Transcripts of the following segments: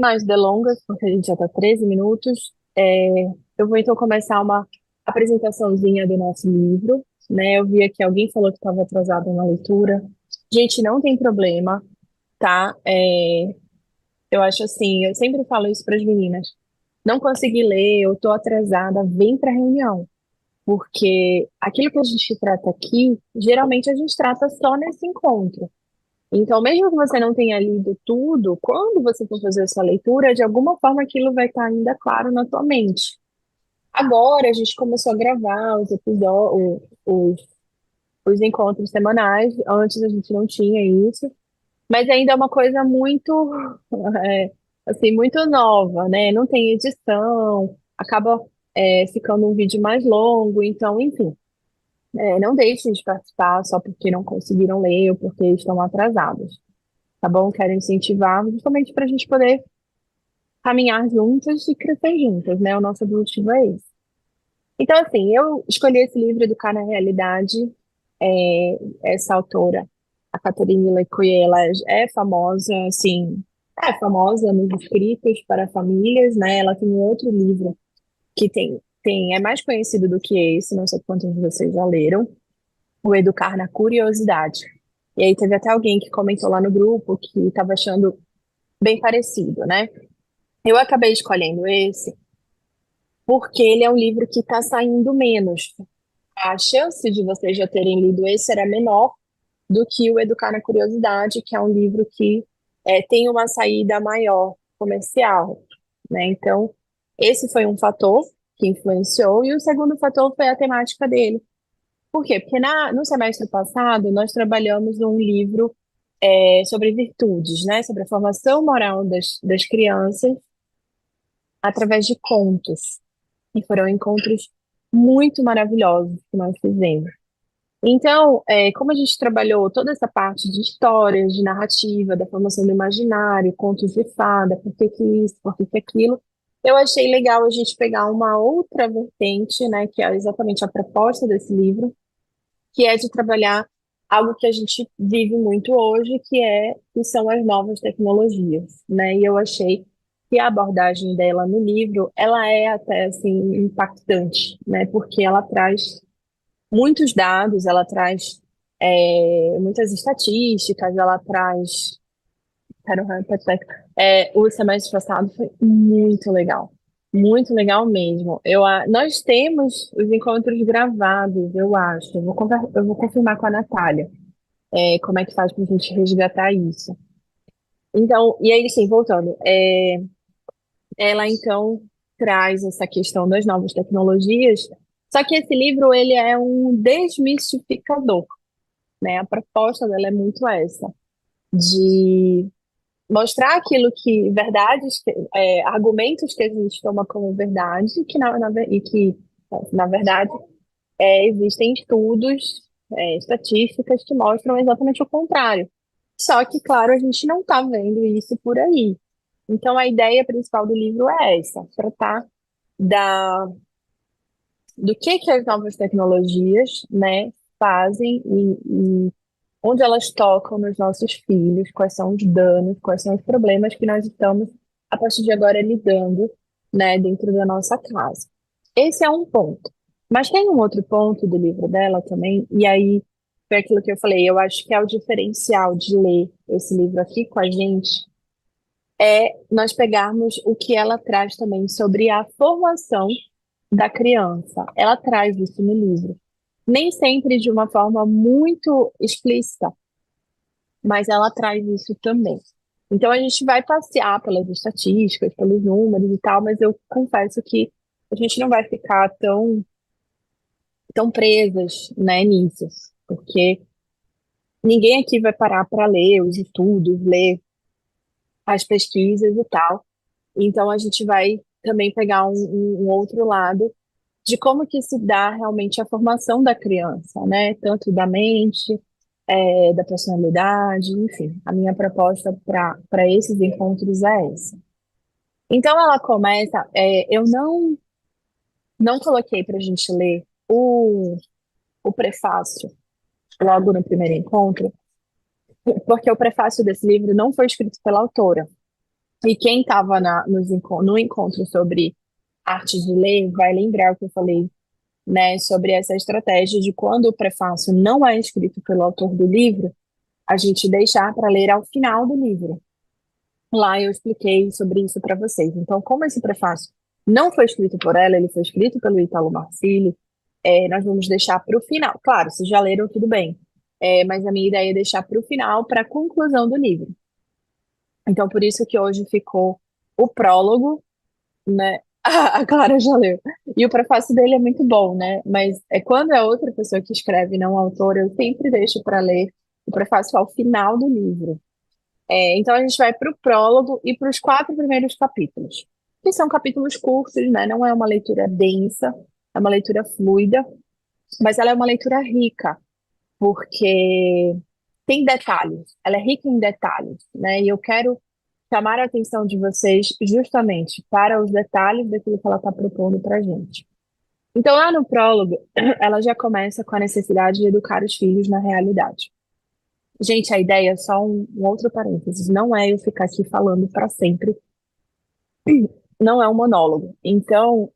mais delongas, porque a gente já está 13 minutos. Eu vou então começar uma apresentaçãozinha do nosso livro, né? Eu vi aqui alguém falou que estava atrasado na leitura. Gente, não tem problema, tá? Eu acho assim, eu sempre falo isso para as meninas. Não consegui ler, eu estou atrasada, vem para a reunião, porque aquilo que a gente trata aqui, geralmente a gente trata só nesse encontro. Então, mesmo que você não tenha lido tudo, quando você for fazer a sua leitura, de alguma forma aquilo vai estar ainda claro na tua mente. Agora a gente começou a gravar os episódios, os encontros semanais. Antes a gente não tinha isso, mas ainda é uma coisa muito, é, assim, muito nova, né? Não tem edição, acaba, ficando um vídeo mais longo. Então, enfim, não deixem de participar só porque não conseguiram ler ou porque estão atrasados, tá bom? Quero incentivar justamente para a gente poder caminhar juntas e crescer juntas, né? O nosso objetivo é esse. Então, assim, eu escolhi esse livro Educar na Realidade. Essa autora, a Catherine Lecuyer, ela é famosa, assim, é famosa nos escritos para famílias, né? Ela tem um outro livro que é mais conhecido do que esse, não sei quantos de vocês já leram, o Educar na Curiosidade. E aí teve até alguém que comentou lá no grupo que estava achando bem parecido, né? Eu acabei escolhendo esse porque ele é um livro que está saindo menos. A chance de vocês já terem lido esse era menor do que o Educar na Curiosidade, que é um livro que tem uma saída maior comercial, né? Então, esse foi um fator que influenciou, e o segundo fator foi a temática dele. Por quê? Porque no semestre passado nós trabalhamos um livro sobre virtudes, né? Sobre a formação moral das crianças através de contos. E foram encontros muito maravilhosos que nós fizemos. Então, como a gente trabalhou toda essa parte de histórias, de narrativa, da formação do imaginário, contos de fada, por que que isso, por que que aquilo, eu achei legal a gente pegar uma outra vertente, né, que é exatamente a proposta desse livro, que é de trabalhar algo que a gente vive muito hoje, que são as novas tecnologias, né? E eu achei que a abordagem dela no livro, ela é até assim impactante, né? Porque ela traz muitos dados, ela traz muitas estatísticas, ela traz. Quero repetir. O semestre passado foi muito legal mesmo. Nós temos os encontros gravados, eu acho. Eu vou confirmar com a Natália, como é que faz para a gente resgatar isso. Então, e aí, sim, voltando, ela então traz essa questão das novas tecnologias. Só que esse livro ele é um desmistificador, né? A proposta dela é muito essa, de mostrar aquilo que, verdades, argumentos que a gente toma como verdade, e que, na verdade, existem estudos, estatísticas que mostram exatamente o contrário. Só que, claro, a gente não está vendo isso por aí. Então, a ideia principal do livro é essa, tratar da, do que as novas tecnologias, né, fazem e onde elas tocam nos nossos filhos, quais são os danos, quais são os problemas que nós estamos, a partir de agora, lidando, né, dentro da nossa casa. Esse é um ponto. Mas tem um outro ponto do livro dela também, e aí foi aquilo que eu falei, eu acho que é o diferencial de ler esse livro aqui com a gente, é nós pegarmos o que ela traz também sobre a formação da criança. Ela traz isso no livro. Nem sempre de uma forma muito explícita, mas ela traz isso também. Então a gente vai passear pelas estatísticas, pelos números e tal, mas eu confesso que a gente não vai ficar tão presas, né, nisso, porque ninguém aqui vai parar para ler os estudos, ler as pesquisas e tal. Então a gente vai também pegar um outro lado de como que se dá realmente a formação da criança, né? Tanto da mente, da personalidade, enfim. A minha proposta para esses encontros é essa. Então ela começa, eu não coloquei para a gente ler o prefácio logo no primeiro encontro, porque o prefácio desse livro não foi escrito pela autora. E quem estava no encontro sobre arte de ler vai lembrar o que eu falei, né, sobre essa estratégia de quando o prefácio não é escrito pelo autor do livro, a gente deixar para ler ao final do livro. Lá eu expliquei sobre isso para vocês. Então, como esse prefácio não foi escrito por ela, ele foi escrito pelo Italo Marcilli, nós vamos deixar para o final. Claro, se já leram, tudo bem. Mas a minha ideia é deixar para o final, para a conclusão do livro. Então, por isso que hoje ficou o prólogo, né? A Clara já leu. E o prefácio dele é muito bom, né? Mas quando é outra pessoa que escreve, não o autor, eu sempre deixo para ler o prefácio ao final do livro. Então a gente vai para o prólogo e para os 4 primeiros capítulos, que são capítulos curtos, né? Não é uma leitura densa, é uma leitura fluida, mas ela é uma leitura rica, porque tem detalhes, ela é rica em detalhes, né? E eu quero chamar a atenção de vocês justamente para os detalhes daquilo que ela está propondo para a gente. Então, lá no prólogo, ela já começa com a necessidade de educar os filhos na realidade. Gente, a ideia, só um outro parênteses, não é eu ficar aqui falando para sempre, não é um monólogo. Então,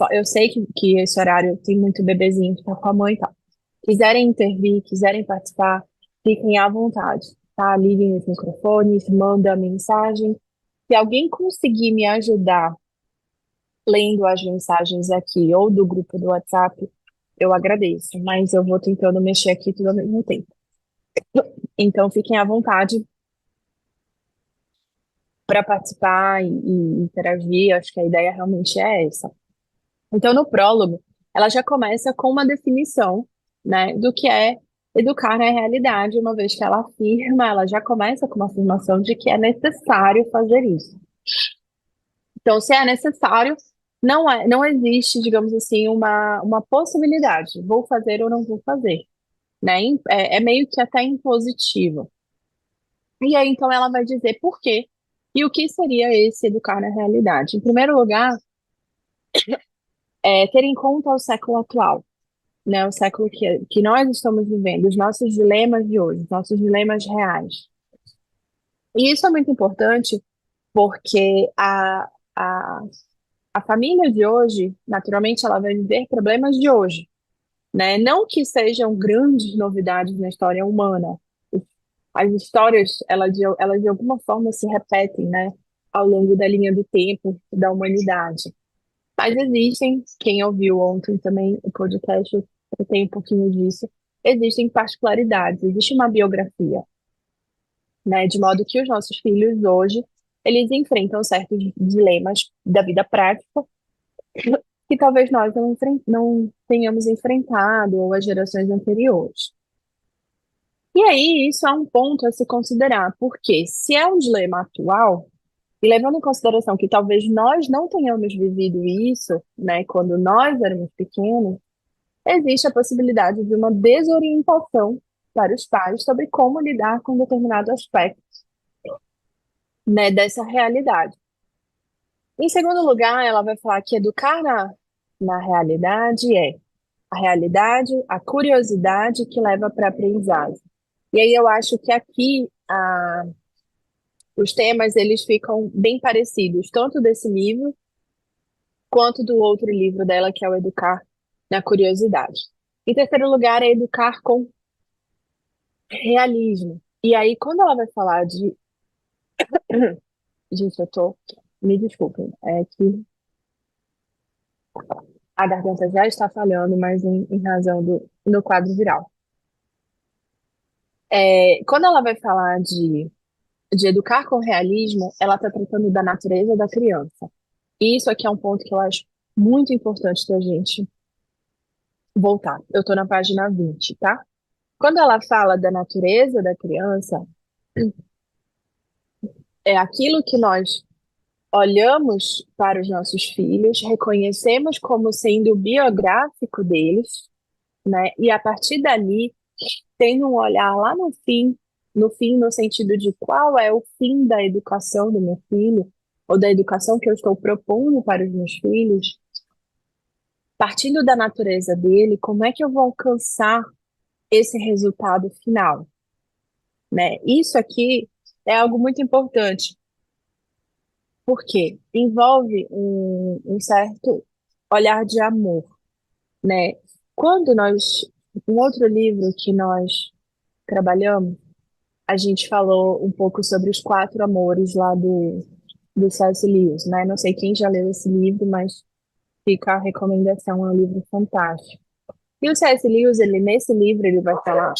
eu sei que esse horário tem muito bebezinho que tá com a mãe e tal. Quiserem intervir, quiserem participar, fiquem à vontade, tá? Liguem os microfones, manda mensagem. Se alguém conseguir me ajudar lendo as mensagens aqui ou do grupo do WhatsApp, eu agradeço, mas eu vou tentando mexer aqui tudo ao mesmo tempo. Então, fiquem à vontade para participar e interagir. Acho que a ideia realmente é essa. Então, no prólogo, ela já começa com uma definição, né, do que é educar na realidade, uma vez que ela afirma, ela já começa com uma afirmação de que é necessário fazer isso. Então, se é necessário, não existe, digamos assim, uma possibilidade, vou fazer ou não vou fazer, né? É meio que até impositivo. E aí, então, ela vai dizer por quê e o que seria esse educar na realidade. Em primeiro lugar, ter em conta o século atual, né? O século que nós estamos vivendo, os nossos dilemas de hoje, os nossos dilemas reais. E isso é muito importante porque a família de hoje, naturalmente, ela vai viver problemas de hoje, né? Não que sejam grandes novidades na história humana. As histórias, elas de alguma forma se repetem, né? Ao longo da linha do tempo da humanidade. Mas existem, quem ouviu ontem também o podcast, eu tenho um pouquinho disso, existem particularidades, existe uma biografia, né? De modo que os nossos filhos hoje, eles enfrentam certos dilemas da vida prática que talvez nós não tenhamos enfrentado ou as gerações anteriores. E aí, isso é um ponto a se considerar, porque se é um dilema atual, e levando em consideração que talvez nós não tenhamos vivido isso, né, quando nós éramos pequenos, existe a possibilidade de uma desorientação para os pais sobre como lidar com determinado aspecto, né, dessa realidade. Em segundo lugar, ela vai falar que educar na realidade é a realidade, a curiosidade que leva para a aprendizagem. E aí eu acho que aqui os temas eles ficam bem parecidos, tanto desse livro quanto do outro livro dela, que é o Educar na Curiosidade. Em terceiro lugar, é educar com realismo. E aí, quando ela vai falar de. Gente, eu tô. Me desculpem, é que a garganta já está falhando, mas em razão do quadro viral. Quando ela vai falar de educar com realismo, ela está tratando da natureza da criança. E isso aqui é um ponto que eu acho muito importante da gente voltar. Eu estou na página 20, tá? Quando ela fala da natureza da criança, é aquilo que nós olhamos para os nossos filhos, reconhecemos como sendo o biográfico deles, né? E a partir dali, tem um olhar lá no fim, no sentido de qual é o fim da educação do meu filho, ou da educação que eu estou propondo para os meus filhos, partindo da natureza dele, como é que eu vou alcançar esse resultado final, né? Isso aqui é algo muito importante, porque envolve um certo olhar de amor, né? Quando um outro livro que nós trabalhamos, a gente falou um pouco sobre os quatro amores lá do C.S. Lewis, né? Não sei quem já leu esse livro, mas fica a recomendação, é um livro fantástico. E o C.S. Lewis, nesse livro, ele vai falar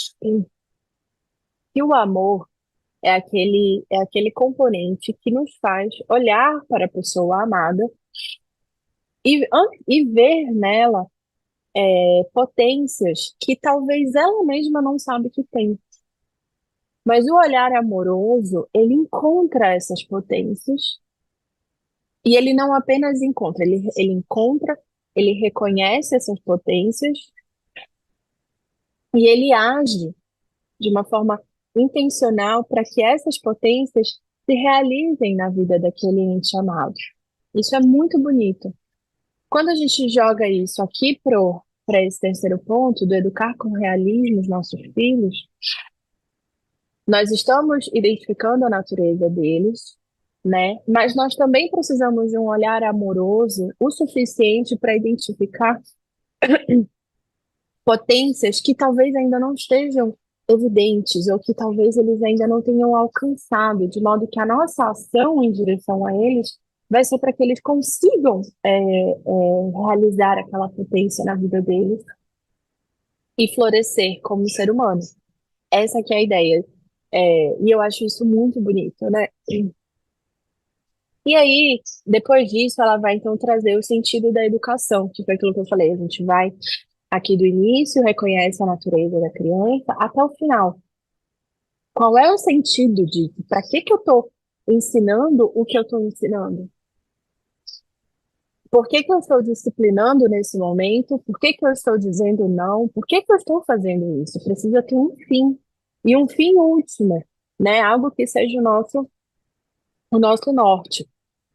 que o amor é aquele componente que nos faz olhar para a pessoa amada e ver nela potências que talvez ela mesma não sabe que tem. Mas o olhar amoroso, ele encontra essas potências e ele não apenas encontra, ele encontra, ele reconhece essas potências e ele age de uma forma intencional para que essas potências se realizem na vida daquele ente amado. Isso é muito bonito. Quando a gente joga isso aqui para esse terceiro ponto, do educar com realismo os nossos filhos, nós estamos identificando a natureza deles, né? Mas nós também precisamos de um olhar amoroso o suficiente para identificar potências que talvez ainda não estejam evidentes ou que talvez eles ainda não tenham alcançado, de modo que a nossa ação em direção a eles vai ser para que eles consigam realizar aquela potência na vida deles e florescer como ser humano. Essa que é a ideia. E eu acho isso muito bonito, né? E aí, depois disso, ela vai então trazer o sentido da educação, que foi aquilo que eu falei. A gente vai aqui do início, reconhece a natureza da criança, até o final. Qual é o sentido disso? Para que eu estou ensinando o que eu estou ensinando? Por que eu estou disciplinando nesse momento? Por que eu estou dizendo não? Por que eu estou fazendo isso? Precisa ter um fim. E um fim último, né? Algo que seja o nosso norte.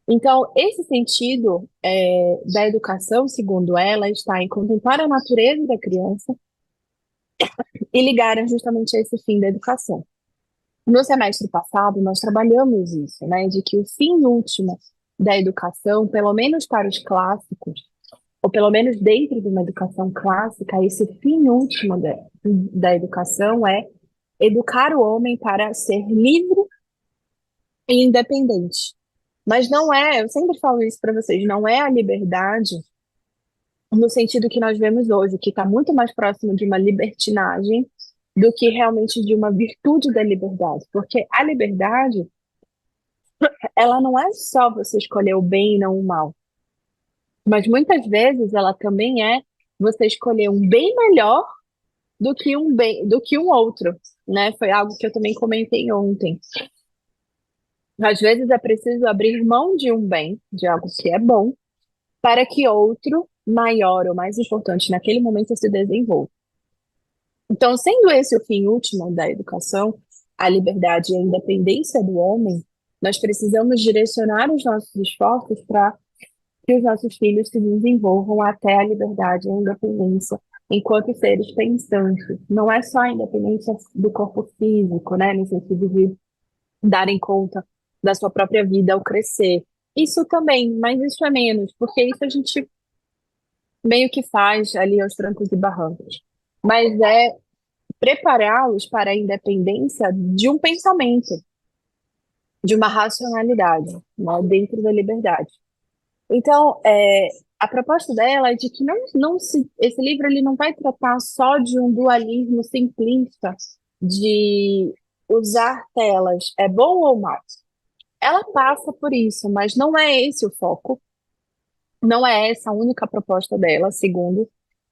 Então, esse sentido da educação, segundo ela, está em contemplar a natureza da criança e ligar justamente a esse fim da educação. No semestre passado, nós trabalhamos isso, né, de que o fim último da educação, pelo menos para os clássicos, ou pelo menos dentro de uma educação clássica, esse fim último da educação é educar o homem para ser livre e independente. Mas não é, eu sempre falo isso para vocês, não é a liberdade no sentido que nós vemos hoje, que está muito mais próximo de uma libertinagem do que realmente de uma virtude da liberdade. Porque a liberdade, ela não é só você escolher o bem e não o mal, mas muitas vezes ela também é você escolher um bem melhor do que um outro, né? Foi algo que eu também comentei ontem. Às vezes é preciso abrir mão de um bem, de algo que é bom, para que outro maior ou mais importante naquele momento se desenvolva. Então, sendo esse o fim último da educação, a liberdade e a independência do homem, nós precisamos direcionar os nossos esforços para que os nossos filhos se desenvolvam até a liberdade e a independência, enquanto seres pensantes. Não é só a independência do corpo físico, né, no sentido de darem conta da sua própria vida ao crescer. Isso também, mas isso é menos, porque isso a gente meio que faz ali aos trancos e barrancos. Mas é prepará-los para a independência de um pensamento, de uma racionalidade, né, dentro da liberdade. Então, a proposta dela é de que esse livro ele não vai tratar só de um dualismo simplista de usar telas, é bom ou mal. Ela passa por isso, mas não é esse o foco, não é essa a única proposta dela, segundo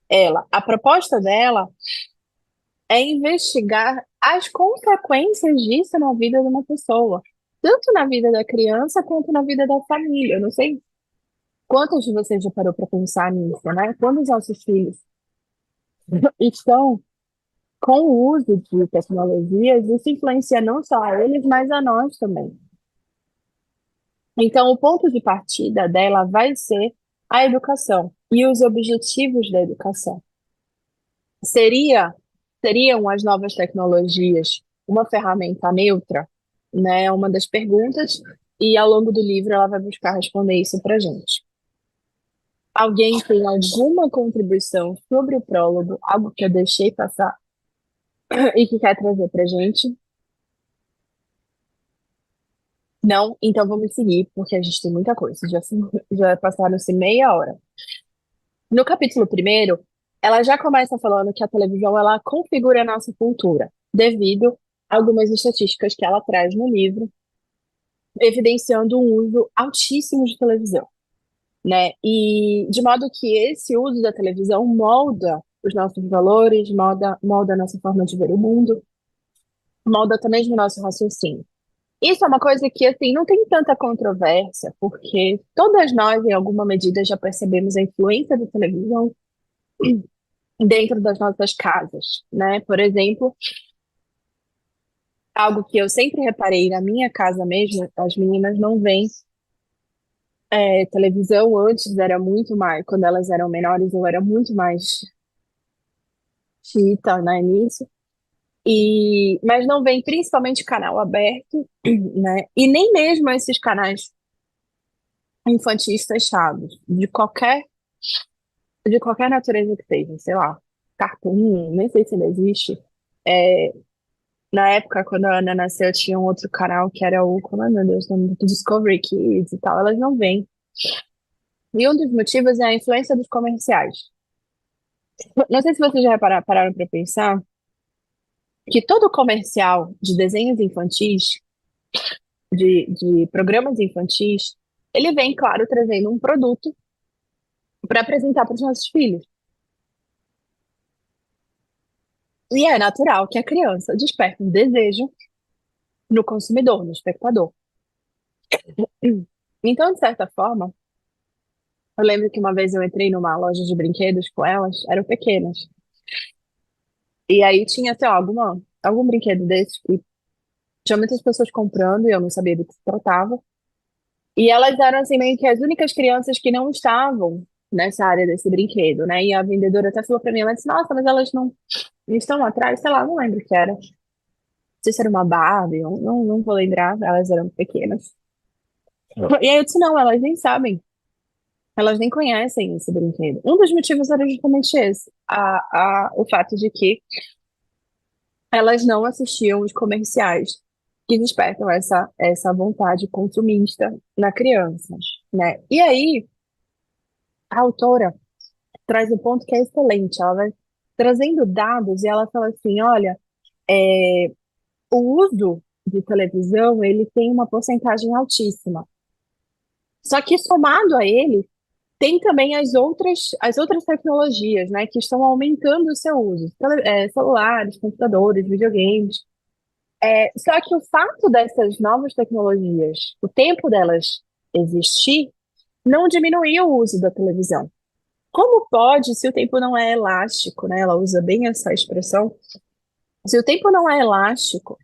ela. A proposta dela é investigar as consequências disso na vida de uma pessoa, tanto na vida da criança quanto na vida da família. Eu não sei quantos de vocês já parou para pensar nisso, né? Quando os nossos filhos estão com o uso de tecnologias, isso influencia não só a eles, mas a nós também. Então, o ponto de partida dela vai ser a educação e os objetivos da educação. Seria, seriam as novas tecnologias uma ferramenta neutra? né? É uma das perguntas, e ao longo do livro ela vai buscar responder isso pra gente. Alguém tem alguma contribuição sobre o prólogo, algo que eu deixei passar e que quer trazer pra gente? Não? Então vamos seguir, porque a gente tem muita coisa. Já passaram-se meia hora. No capítulo primeiro, ela já começa falando que a televisão ela configura a nossa cultura, devido a algumas estatísticas que ela traz no livro, evidenciando um uso altíssimo de televisão, né? E de modo que esse uso da televisão molda os nossos valores, molda a nossa forma de ver o mundo, molda também o nosso raciocínio. Isso é uma coisa que, assim, não tem tanta controvérsia, porque todas nós, em alguma medida, já percebemos a influência da televisão dentro das nossas casas, né? Por exemplo, algo que eu sempre reparei na minha casa mesmo, as meninas não veem televisão antes, era muito mais, quando elas eram menores, eu era muito mais chita, né, nisso. Mas não vem principalmente canal aberto, né? E nem mesmo esses canais infantis fechados, de qualquer natureza que seja, sei lá, Cartoon, nem sei se ainda existe. É, na época, quando a Ana nasceu, tinha um outro canal que era o, como é, meu Deus, o nome do Discovery Kids e tal, elas não vêm. E um dos motivos é a influência dos comerciais. Não sei se vocês já pararam para pensar que todo comercial de desenhos infantis, de programas infantis, ele vem, claro, trazendo um produto para apresentar para os nossos filhos. E é natural que a criança desperte um desejo no consumidor, no espectador. Então, de certa forma, eu lembro que uma vez eu entrei numa loja de brinquedos com elas, eram pequenas. E aí tinha, sei lá, algum brinquedo desse que tinha muitas pessoas comprando e eu não sabia do que se tratava. E elas eram, assim, meio que as únicas crianças que não estavam nessa área desse brinquedo, né? E a vendedora até falou pra mim, ela disse, nossa, mas elas não estão atrás, sei lá, não lembro o que era. Não sei se era uma Barbie, eu não vou lembrar, elas eram pequenas. E aí eu disse, não, elas nem sabem. Elas nem conhecem esse brinquedo. Um dos motivos era justamente esse, o fato de que elas não assistiam os comerciais que despertam essa vontade consumista na criança, né? E aí, a autora traz um ponto que é excelente. Ela vai trazendo dados e ela fala assim, olha, é, o uso de televisão, ele tem uma porcentagem altíssima. Só que somado a ele, tem também as outras tecnologias, né, que estão aumentando o seu uso. Celulares, computadores, videogames. Só que o fato dessas novas tecnologias, o tempo delas existir, não diminuiu o uso da televisão. Como pode, se o tempo não é elástico, né? Ela usa bem essa expressão. Se o tempo não é elástico,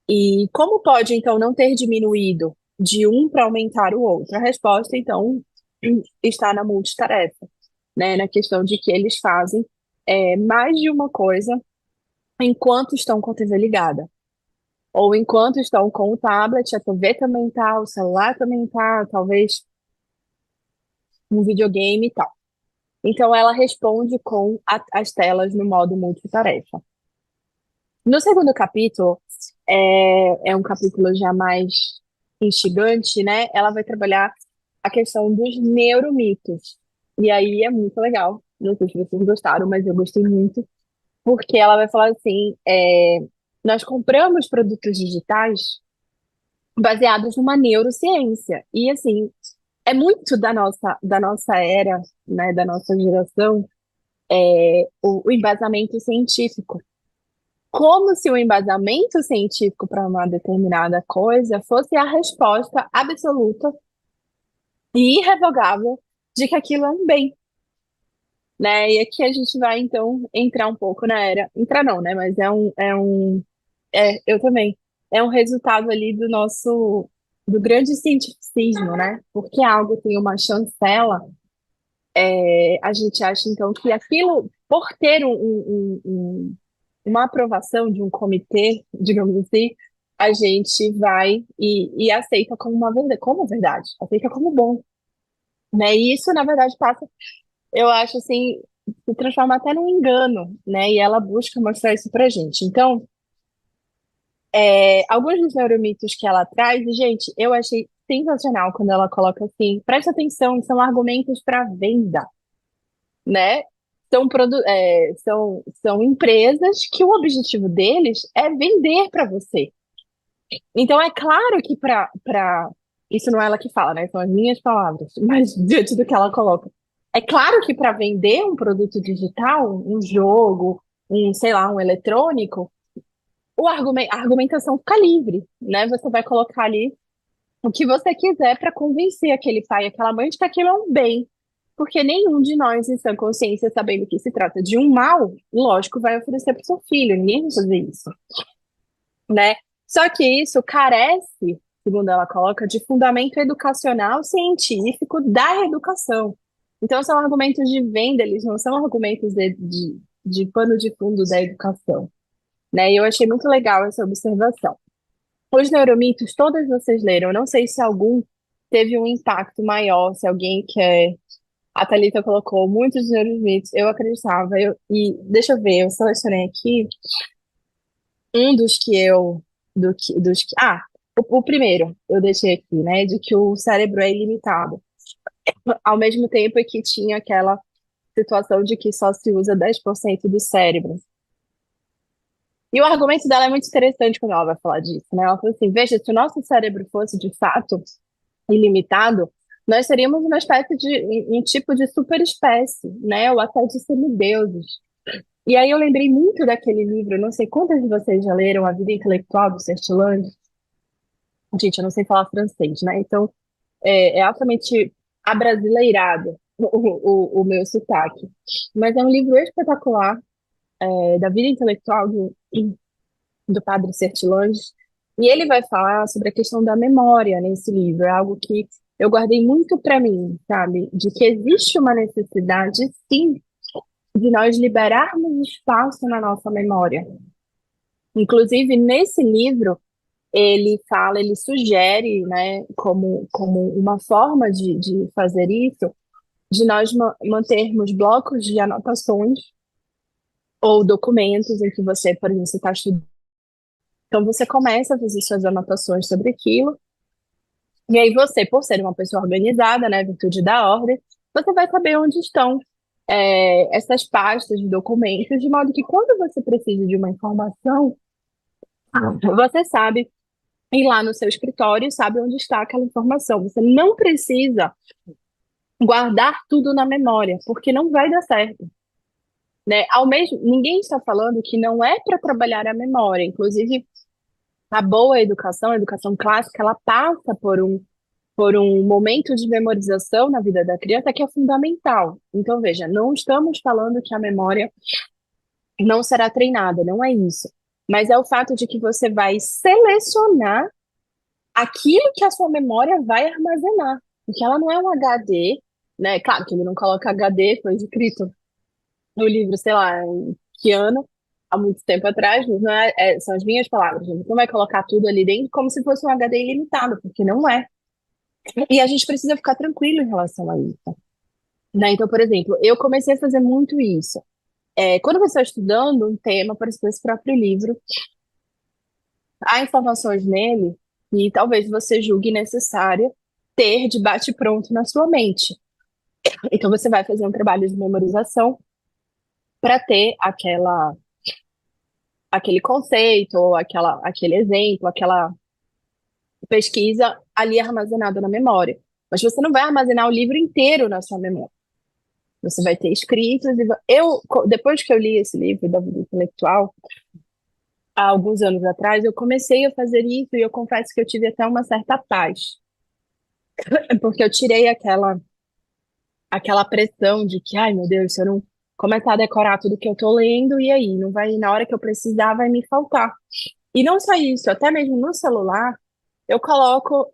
e como pode, então, não ter diminuído de um para aumentar o outro? A resposta, então, está na multitarefa, né? Na questão de que eles fazem mais de uma coisa enquanto estão com a TV ligada. Ou enquanto estão com o tablet, a TV também tá, o celular também tá, talvez um videogame e tal. Então, ela responde com as telas no modo multitarefa. No segundo capítulo, é um capítulo já mais instigante, né? Ela vai trabalhar a questão dos neuromitos. E aí é muito legal. Não sei se vocês gostaram, mas eu gostei muito, porque ela vai falar assim: nós compramos produtos digitais baseados numa neurociência. E assim, é muito da nossa era, né, da nossa geração, o embasamento científico. Como se o embasamento científico para uma determinada coisa fosse a resposta absoluta e irrevogável de que aquilo é um bem, né? E aqui a gente vai, então, entrar um pouco na era. Entrar não, né? Mas eu também. É um resultado ali do grande cientificismo, né? Porque algo tem uma chancela, a gente acha, então, que aquilo, por ter uma aprovação de um comitê, digamos assim, a gente vai e aceita como uma verdade, como verdade, aceita como bom, né? E isso, na verdade, passa, eu acho assim, se transforma até num engano, né? E ela busca mostrar isso pra gente. Então, alguns dos neuromitos que ela traz, e, gente, eu achei sensacional quando ela coloca assim, presta atenção, são argumentos para venda, né? São empresas que o objetivo deles é vender para você. Então, é claro que isso não é ela que fala, né? São as minhas palavras, mas diante do que ela coloca. É claro que para vender um produto digital, um jogo, sei lá, um eletrônico, a argumentação fica livre, né? Você vai colocar ali o que você quiser para convencer aquele pai, aquela mãe de que aquilo é um bem. Porque nenhum de nós, em sã consciência, sabendo que se trata de um mal, lógico, vai oferecer para o seu filho. Ninguém vai fazer isso, né? Só que isso carece, segundo ela coloca, de fundamento educacional científico da educação. Então, são argumentos de venda, eles não são argumentos de pano de fundo da educação, né? E eu achei muito legal essa observação. Os neuromitos, todos vocês leram. Eu não sei se algum teve um impacto maior, se alguém quer. A Thalita colocou muitos neuromitos. Eu acreditava. E deixa eu ver, eu selecionei aqui um dos que eu. O primeiro eu deixei aqui, né? De que o cérebro é ilimitado. Ao mesmo tempo é que tinha aquela situação de que só se usa 10% do cérebro. E o argumento dela é muito interessante quando ela vai falar disso, né? Ela fala assim: veja, se o nosso cérebro fosse de fato ilimitado, nós seríamos uma espécie de um tipo de superespécie, né? Ou até de semideuses. E aí eu lembrei muito daquele livro, não sei quantas de vocês já leram A Vida Intelectual do Sertillanges. Gente, eu não sei falar francês, né? Então é altamente abrasileirado o meu sotaque. Mas é um livro espetacular, da vida intelectual do padre Sertillanges, e ele vai falar sobre a questão da memória nesse livro. É algo que eu guardei muito para mim, sabe? De que existe uma necessidade, sim, de nós liberarmos espaço na nossa memória. Inclusive, nesse livro, ele fala, ele sugere, né, como uma forma de fazer isso, de nós mantermos blocos de anotações ou documentos em que você, por exemplo, está estudando. Então, você começa a fazer suas anotações sobre aquilo. E aí você, por ser uma pessoa organizada, né, virtude da ordem, você vai saber onde estão essas pastas de documentos, de modo que quando você precisa de uma informação, você sabe ir lá no seu escritório e sabe onde está aquela informação. Você não precisa guardar tudo na memória, porque não vai dar certo, né? Ninguém está falando que não é para trabalhar a memória. Inclusive, a boa educação, a educação clássica, ela passa por um momento de memorização na vida da criança que é fundamental. Então, veja, não estamos falando que a memória não será treinada, não é isso. Mas é o fato de que você vai selecionar aquilo que a sua memória vai armazenar. Porque ela não é um HD, né? Claro que ele não coloca HD, foi escrito no livro, sei lá, em que ano, há muito tempo atrás, mas não são as minhas palavras. Você não vai colocar tudo ali dentro como se fosse um HD ilimitado, porque não é. E a gente precisa ficar tranquilo em relação a isso, né? Então, por exemplo, eu comecei a fazer muito isso. Quando você está estudando um tema, por exemplo, esse próprio livro, há informações nele e talvez você julgue necessário ter de bate-pronto na sua mente. Então, você vai fazer um trabalho de memorização para ter aquele conceito, ou aquele exemplo, aquela pesquisa ali armazenada na memória. Mas você não vai armazenar o livro inteiro na sua memória. Você vai ter escritos. Depois que eu li esse livro da vida intelectual, há alguns anos atrás, eu comecei a fazer isso e eu confesso que eu tive até uma certa paz, porque eu tirei aquela pressão de que, ai meu Deus, se eu não começar a decorar tudo que eu tô lendo, e aí? Não vai, na hora que eu precisar, vai me faltar. E não só isso, até mesmo no celular, eu coloco.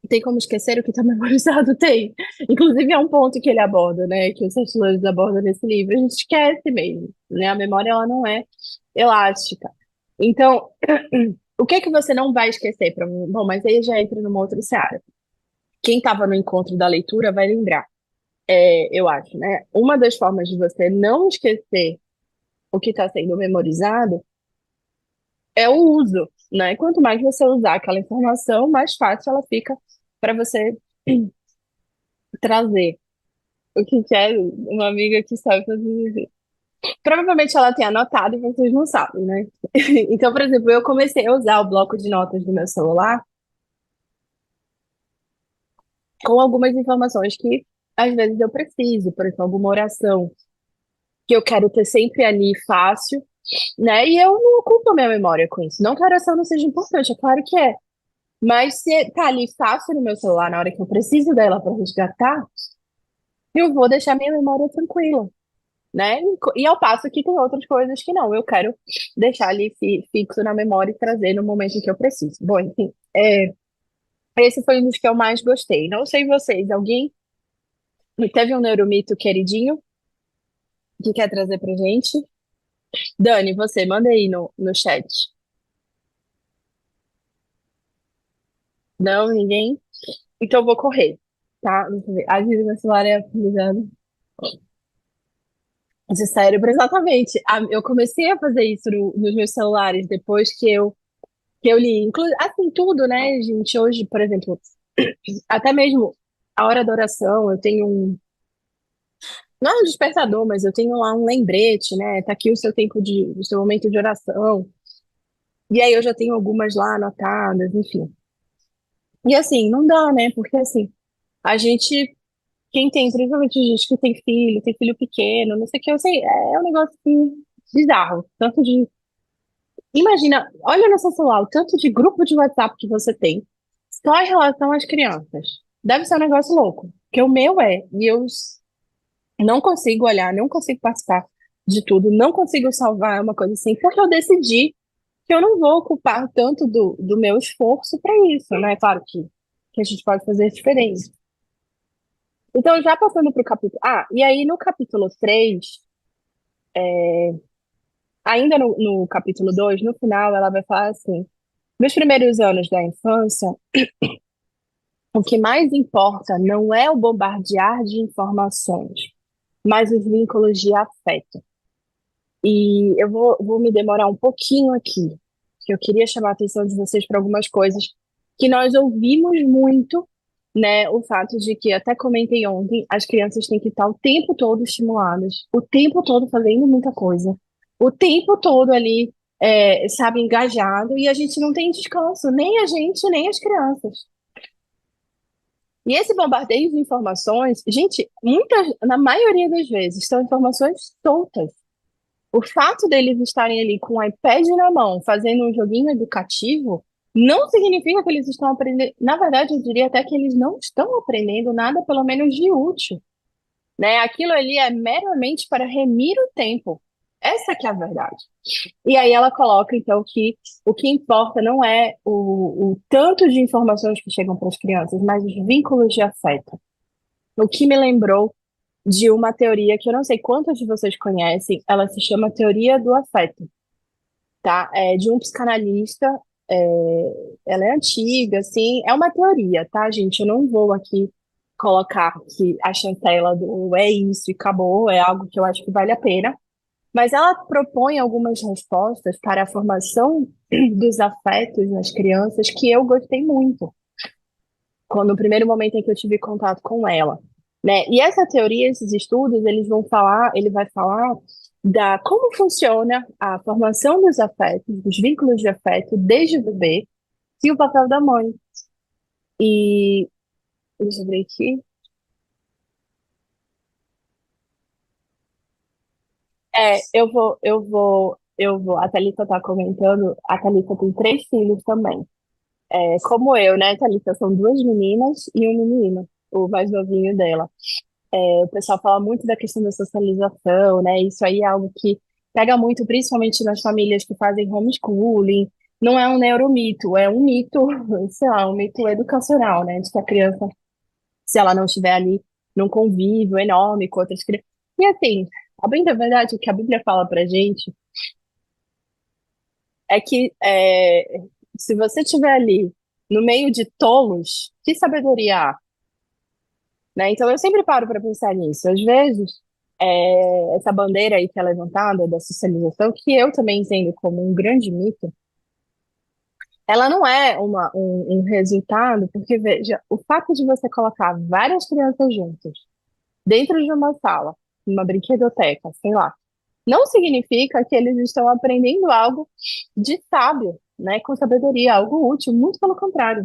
Tem como esquecer o que está memorizado? Tem. Inclusive, é um ponto que ele aborda, né? Que o Seth aborda nesse livro. A gente esquece mesmo, né? A memória, ela não é elástica. Então, o que é que você não vai esquecer? Bom, mas aí já entra numa outra seara. Quem estava no encontro da leitura vai lembrar, eu acho, né? Uma das formas de você não esquecer o que está sendo memorizado é o uso, né? Quanto mais você usar aquela informação, mais fácil ela fica para você trazer. O que quer uma amiga que sabe fazer isso. Provavelmente ela tem anotado e vocês não sabem, né? Então, por exemplo, eu comecei a usar o bloco de notas do meu celular com algumas informações que às vezes eu preciso, por exemplo, alguma oração que eu quero ter sempre ali fácil, né? E eu não ocupo a minha memória com isso. Não que a oração não seja importante, é claro que é. Mas se tá ali fácil no meu celular na hora que eu preciso dela para resgatar, eu vou deixar minha memória tranquila, né? E ao passo que tem outras coisas que não, eu quero deixar ali fixo na memória e trazer no momento em que eu preciso. Bom, enfim, esse foi um dos que eu mais gostei. Não sei vocês, alguém teve um neuromito queridinho que quer trazer pra gente? Dani, você, manda aí no chat. Não, ninguém? Então eu vou correr, tá? Deixa eu ver. A vida meu celular é atualizado. De cérebro, exatamente. Eu comecei a fazer isso nos meus celulares depois que eu li. Assim, tudo, né, gente? Hoje, por exemplo, até mesmo a hora da oração, eu tenho um. Não é um despertador, mas eu tenho lá um lembrete, né? Tá aqui o seu o seu momento de oração. E aí eu já tenho algumas lá anotadas, enfim. E assim, não dá, né? Porque assim, a gente, quem tem, principalmente gente que tem filho pequeno, não sei o que, eu sei, é um negócio assim, bizarro. Tanto de. Imagina, olha no seu celular, o tanto de grupo de WhatsApp que você tem, só em relação às crianças. Deve ser um negócio louco. Porque o meu e eu não consigo olhar, não consigo participar de tudo, não consigo salvar uma coisa assim, porque eu decidi que eu não vou ocupar tanto do meu esforço para isso, né? Claro que a gente pode fazer diferente. Então, já passando para o capítulo. Ah, e aí no capítulo 3 ainda no capítulo 2 no final, ela vai falar assim: nos primeiros anos da infância, o que mais importa não é o bombardear de informações, mas os vínculos de afeto. E eu vou me demorar um pouquinho aqui, que eu queria chamar a atenção de vocês para algumas coisas que nós ouvimos muito, né? O fato de que, até comentei ontem, as crianças têm que estar o tempo todo estimuladas, o tempo todo fazendo muita coisa, o tempo todo ali, sabe, engajado, e a gente não tem descanso, nem a gente, nem as crianças. E esse bombardeio de informações, gente, na maioria das vezes, são informações soltas. O fato deles estarem ali com o iPad na mão, fazendo um joguinho educativo, não significa que eles estão aprendendo. Na verdade, eu diria até que eles não estão aprendendo nada, pelo menos de útil, né? Aquilo ali é meramente para remir o tempo. Essa que é a verdade. E aí ela coloca, então, que o que importa não é o tanto de informações que chegam para as crianças, mas os vínculos de afeto. O que me lembrou de uma teoria que eu não sei quantos de vocês conhecem, ela se chama Teoria do Afeto, tá? É de um psicanalista, ela é antiga, assim, é uma teoria, tá, gente? Eu não vou aqui colocar que a chancela do é isso e acabou, é algo que eu acho que vale a pena, mas ela propõe algumas respostas para a formação dos afetos nas crianças que eu gostei muito quando no primeiro momento em que eu tive contato com ela, né? E essa teoria, esses estudos, ele vai falar da como funciona a formação dos afetos, dos vínculos de afeto desde o bebê e o papel da mãe. E deixa eu ver aqui. A Thalita tá comentando, a Thalita tem 3 filhos também. Como eu, né, Thalita? São 2 meninas e um menino, o mais novinho dela. O pessoal fala muito da questão da socialização, né? Isso aí é algo que pega muito, principalmente nas famílias que fazem homeschooling. Não é um neuromito, é um mito, sei lá, um mito educacional, né? De que a criança, se ela não estiver ali num convívio enorme com outras crianças. E assim, a bem da verdade, o que a Bíblia fala pra gente É que se você estiver ali no meio de tolos, que sabedoria há, né? Então eu sempre paro para pensar nisso. Às vezes, essa bandeira aí que é levantada da socialização, que eu também entendo como um grande mito, ela não é um resultado, porque veja, o fato de você colocar várias crianças juntas dentro de uma sala, uma brinquedoteca, sei lá, não significa que eles estão aprendendo algo de sábio, né, com sabedoria, algo útil, muito pelo contrário.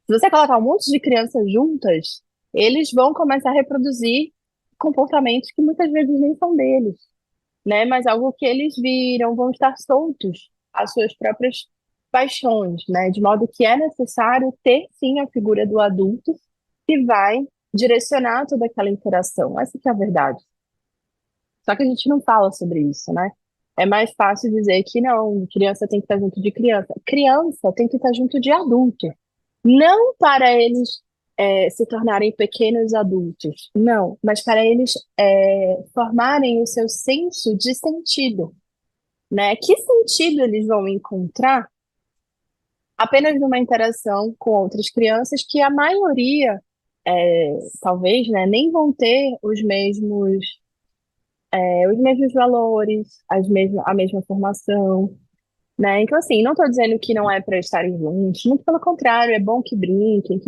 Se você colocar um monte de crianças juntas, eles vão começar a reproduzir comportamentos que muitas vezes nem são deles, né, mas algo que eles viram, vão estar soltos às suas próprias paixões, né, de modo que é necessário ter sim a figura do adulto que vai direcionar toda aquela interação. Essa que é a verdade. Só que a gente não fala sobre isso, né? É mais fácil dizer que não, criança tem que estar junto de criança. Criança tem que estar junto de adulto. Não para eles se tornarem pequenos adultos, não, mas para eles formarem o seu senso de sentido, né? Que sentido eles vão encontrar apenas numa interação com outras crianças que a maioria, talvez, né, nem vão ter os mesmos valores, a mesma formação, né? Então, assim, não estou dizendo que não é para estarem juntos, muito pelo contrário, é bom que brinquem,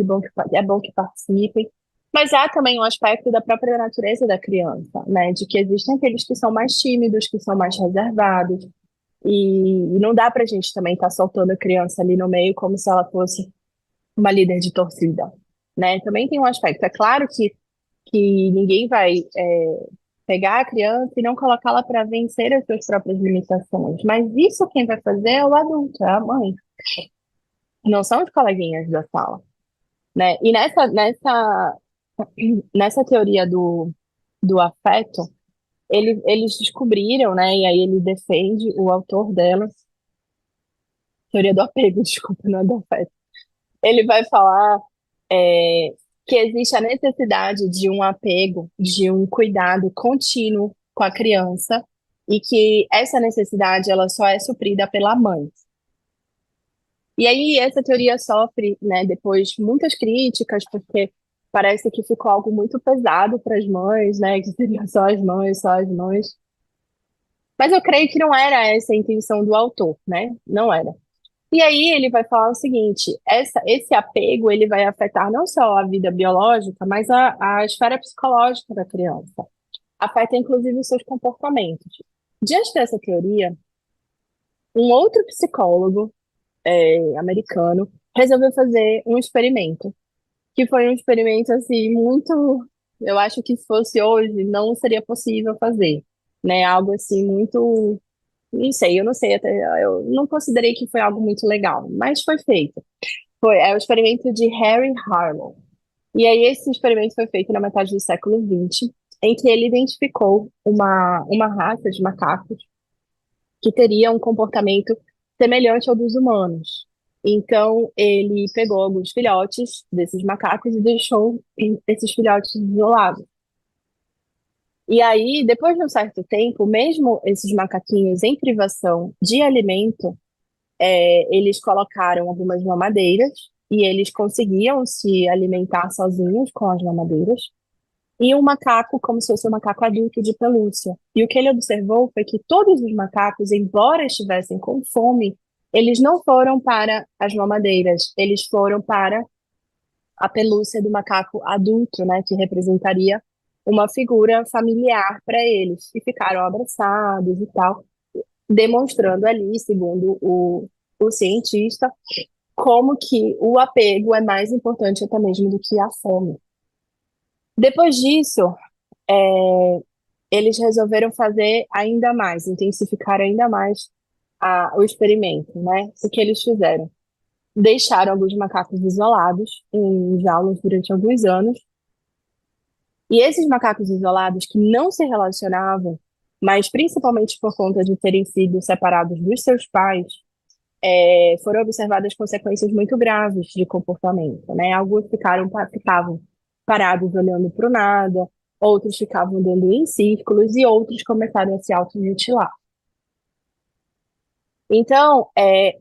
é bom que participem, mas há também um aspecto da própria natureza da criança, né? De que existem aqueles que são mais tímidos, que são mais reservados, e não dá para a gente também estar soltando a criança ali no meio como se ela fosse uma líder de torcida, né? Também tem um aspecto, é claro que ninguém vai pegar a criança e não colocá-la para vencer as suas próprias limitações. Mas isso quem vai fazer é o adulto, é a mãe. Não são os coleguinhas da sala, né? E nessa teoria do afeto, eles descobriram, né? E aí ele defende o autor dela, teoria do apego, desculpa, não é do afeto. Ele vai falar é, que existe a necessidade de um apego, de um cuidado contínuo com a criança e que essa necessidade ela só é suprida pela mãe. E aí essa teoria sofre, né, depois muitas críticas porque parece que ficou algo muito pesado para as mães, né, que seria só as mães, só as mães. Mas eu creio que não era essa a intenção do autor, né? Não era. E aí ele vai falar o seguinte, esse apego ele vai afetar não só a vida biológica, mas a esfera psicológica da criança. Afeta inclusive os seus comportamentos. Diante dessa teoria, um outro psicólogo americano resolveu fazer um experimento, que foi um experimento assim muito, eu acho que se fosse hoje não seria possível fazer, né? Algo assim muito, não sei, eu não sei até, eu não considerei que foi algo muito legal, mas foi feito. É o experimento de Harry Harlow. E aí esse experimento foi feito na metade do século XX, em que ele identificou uma raça de macacos que teria um comportamento semelhante ao dos humanos. Então ele pegou alguns filhotes desses macacos e deixou esses filhotes isolados. E aí, depois de um certo tempo, mesmo esses macaquinhos em privação de alimento, eles colocaram algumas mamadeiras e eles conseguiam se alimentar sozinhos com as mamadeiras. E um macaco, como se fosse um macaco adulto de pelúcia. E o que ele observou foi que todos os macacos, embora estivessem com fome, eles não foram para as mamadeiras, eles foram para a pelúcia do macaco adulto, né, que representaria uma figura familiar para eles. E ficaram abraçados e tal, demonstrando ali, segundo o cientista, como que o apego é mais importante até mesmo do que a fome. Depois disso, é, eles resolveram fazer ainda mais, intensificar ainda mais o experimento, né? O que eles fizeram? Deixaram alguns macacos isolados em jaulas durante alguns anos, e esses macacos isolados que não se relacionavam, mas principalmente por conta de terem sido separados dos seus pais, foram observadas consequências muito graves de comportamento, né? Alguns ficavam parados olhando para o nada, outros ficavam andando em círculos e outros começaram a se automutilar. Então,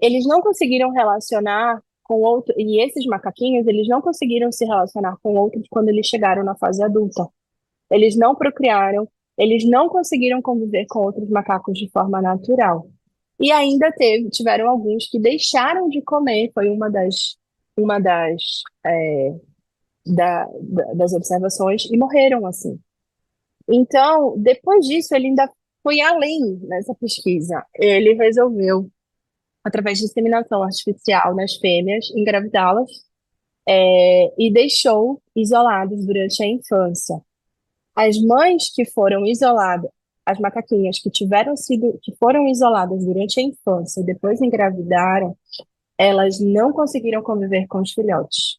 eles não conseguiram relacionar com outros, e esses macaquinhos, eles não conseguiram se relacionar com outros quando eles chegaram na fase adulta. Eles não procriaram, eles não conseguiram conviver com outros macacos de forma natural. E ainda tiveram alguns que deixaram de comer, foi uma das observações, e morreram assim. Então, depois disso, ele ainda foi além nessa pesquisa. Ele resolveu, através de inseminação artificial nas fêmeas, engravidá-las, e deixou isolados durante a infância. As mães que foram isoladas, as macaquinhas que foram isoladas durante a infância e depois engravidaram, elas não conseguiram conviver com os filhotes.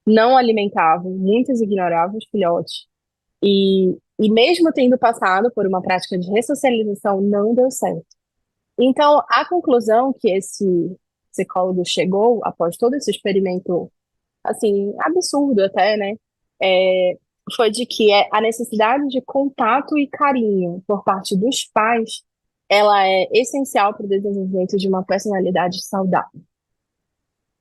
Não alimentavam, muitas ignoravam os filhotes. E mesmo tendo passado por uma prática de ressocialização, não deu certo. Então, a conclusão que esse psicólogo chegou, após todo esse experimento, assim, absurdo até, né? É, foi de que a necessidade de contato e carinho por parte dos pais, ela é essencial para o desenvolvimento de uma personalidade saudável.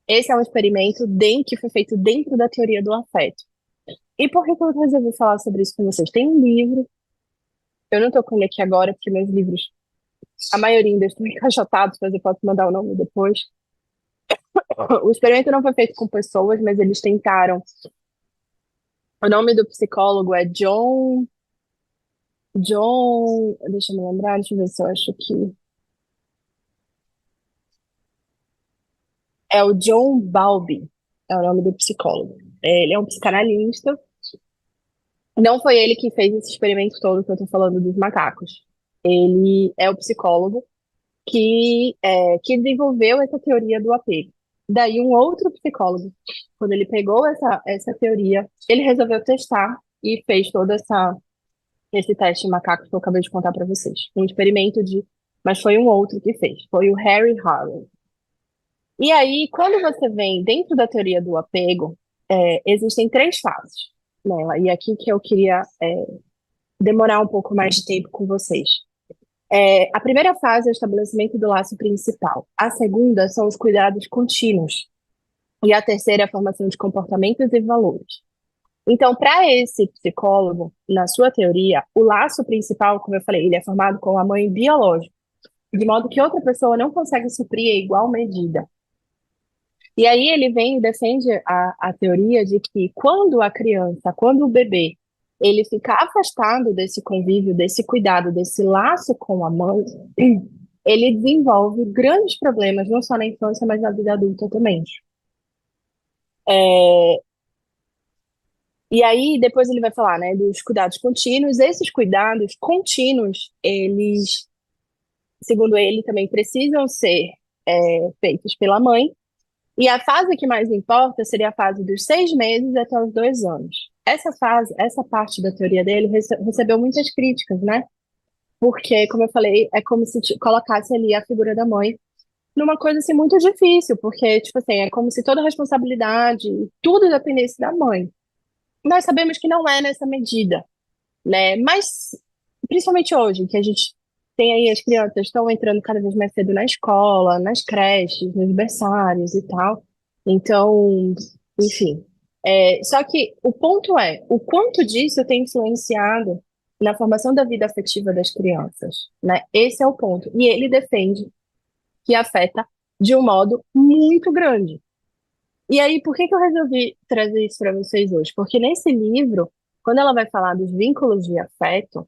Esse é um experimento que foi feito dentro da teoria do afeto. E por que que eu resolvi falar sobre isso com vocês? Tem um livro, eu não estou com ele aqui agora, porque meus livros, a maioria ainda estão encaixotados, mas eu posso mandar o nome depois. O experimento não foi feito com pessoas, mas eles tentaram. O nome do psicólogo é deixa eu me lembrar, deixa eu ver se eu acho que é o John Bowlby, é o nome do psicólogo. Ele é um psicanalista. Não foi ele que fez esse experimento todo que eu tô falando dos macacos. Ele é o psicólogo que desenvolveu essa teoria do apego. Daí um outro psicólogo, quando ele pegou essa teoria, ele resolveu testar e fez esse teste de macacos que eu acabei de contar para vocês. Um experimento mas foi um outro que fez, foi o Harry Harlow. E aí, quando você vem dentro da teoria do apego, existem três fases nela. E aqui que eu queria demorar um pouco mais de tempo com vocês. A primeira fase é o estabelecimento do laço principal. A segunda são os cuidados contínuos. E a terceira é a formação de comportamentos e valores. Então, para esse psicólogo, na sua teoria, o laço principal, como eu falei, ele é formado com a mãe biológica, de modo que outra pessoa não consegue suprir em igual medida. E aí ele vem e defende a teoria de que quando o bebê, ele fica afastado desse convívio, desse cuidado, desse laço com a mãe, ele desenvolve grandes problemas, não só na infância, mas na vida adulta também. É, e aí depois ele vai falar, né, dos cuidados contínuos. Esses cuidados contínuos, eles, segundo ele, também precisam ser feitos pela mãe. E a fase que mais importa seria a fase dos 6 meses até os 2 anos. Essa fase, essa parte da teoria dele recebeu muitas críticas, né? Porque, como eu falei, é como se colocasse ali a figura da mãe numa coisa assim muito difícil, porque, tipo assim, é como se toda a responsabilidade, tudo dependesse da mãe. Nós sabemos que não é nessa medida, né? Mas, principalmente hoje, que a gente tem aí as crianças estão entrando cada vez mais cedo na escola, nas creches, nos berçários e tal. Então, enfim. Só que o ponto é, o quanto disso tem influenciado na formação da vida afetiva das crianças, né? Esse é o ponto. E ele defende que afeta de um modo muito grande. E aí, por que que eu resolvi trazer isso para vocês hoje? Porque nesse livro, quando ela vai falar dos vínculos de afeto,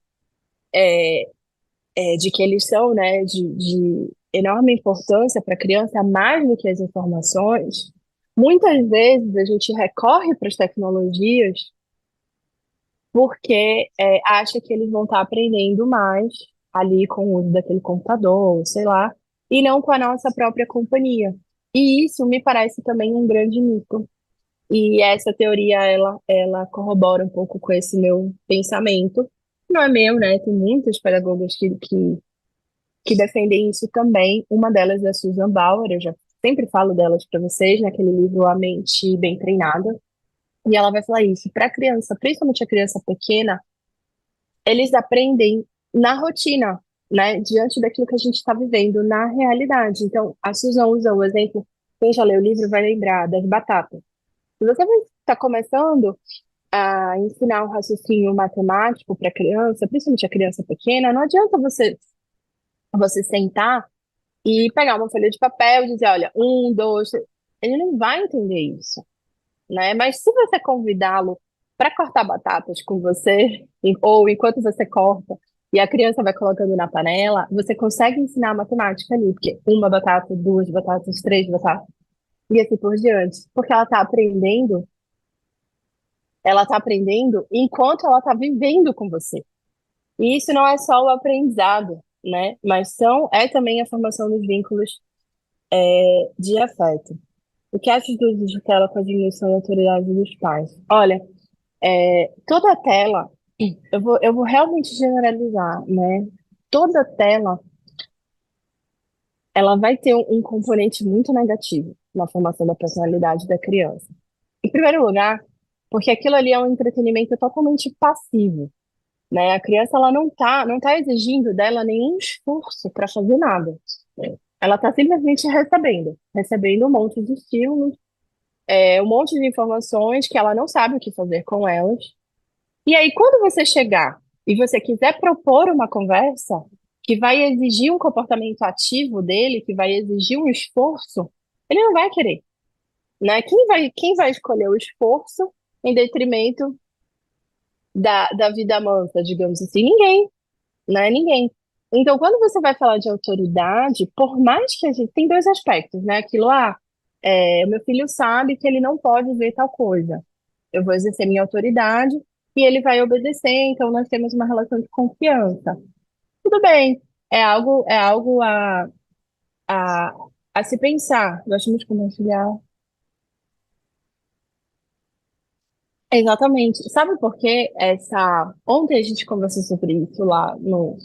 de que eles são, né, de enorme importância para a criança, mais do que as informações, muitas vezes a gente recorre para as tecnologias porque acha que eles vão estar aprendendo mais ali com o uso daquele computador, sei lá, e não com a nossa própria companhia. E isso me parece também um grande mito. E essa teoria, ela corrobora um pouco com esse meu pensamento. Não é meu, né? Tem muitos pedagogos que defendem isso também. Uma delas é a Susan Bauer, eu já sempre falo delas para vocês, naquele livro A Mente Bem Treinada. E ela vai falar isso. Para a criança, principalmente a criança pequena, eles aprendem na rotina. né, diante daquilo que a gente está vivendo na realidade. Então, a Susan usa o exemplo, quem já leu o livro vai lembrar das batatas. Se você está começando a ensinar um raciocínio matemático para criança, principalmente a criança pequena, não adianta você sentar e pegar uma folha de papel e dizer, olha, um, dois, três. Ele não vai entender isso, né? Mas se você convidá-lo para cortar batatas com você, ou enquanto você corta, e a criança vai colocando na panela, você consegue ensinar a matemática ali, porque uma batata, duas batatas, três batatas, e assim por diante. Porque ela está aprendendo enquanto ela está vivendo com você. E isso não é só o aprendizado, né? Mas é também a formação dos vínculos de afeto. O que acha do uso de tela com a diminuição da autoridade dos pais? Olha, toda tela, eu vou realmente generalizar, né? Toda tela, ela vai ter um componente muito negativo na formação da personalidade da criança. Em primeiro lugar, porque aquilo ali é um entretenimento totalmente passivo, né? A criança ela não tá exigindo dela nenhum esforço para fazer nada. Ela está simplesmente recebendo um monte de estímulos, um monte de informações que ela não sabe o que fazer com elas. E aí, quando você chegar e você quiser propor uma conversa que vai exigir um comportamento ativo dele, que vai exigir um esforço, ele não vai querer, né? Quem vai escolher o esforço em detrimento da vida mansa, digamos assim? Ninguém, né? Ninguém. Então, quando você vai falar de autoridade, por mais que a gente tem dois aspectos, né? Aquilo, o meu filho sabe que ele não pode ver tal coisa. Eu vou exercer minha autoridade e ele vai obedecer, então nós temos uma relação de confiança. Tudo bem, é algo a, a se pensar. Nós temos que compartilhar. Exatamente. Sabe por quê? Ontem a gente conversou sobre isso lá no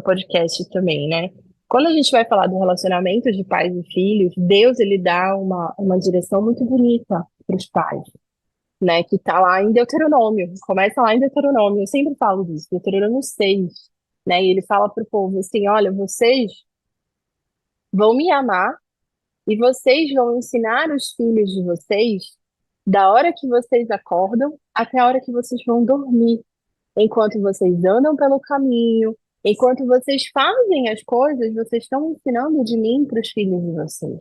podcast também, né? Quando a gente vai falar do relacionamento de pais e filhos, Deus ele dá uma direção muito bonita para os pais, né? Que está lá em Deuteronômio. Começa lá em Deuteronômio. Eu sempre falo disso, Deuteronômio 6, né? E ele fala para o povo assim: olha, vocês vão me amar e vocês vão ensinar os filhos de vocês da hora que vocês acordam até a hora que vocês vão dormir, enquanto vocês andam pelo caminho, enquanto vocês fazem as coisas, vocês estão ensinando de mim para os filhos de vocês.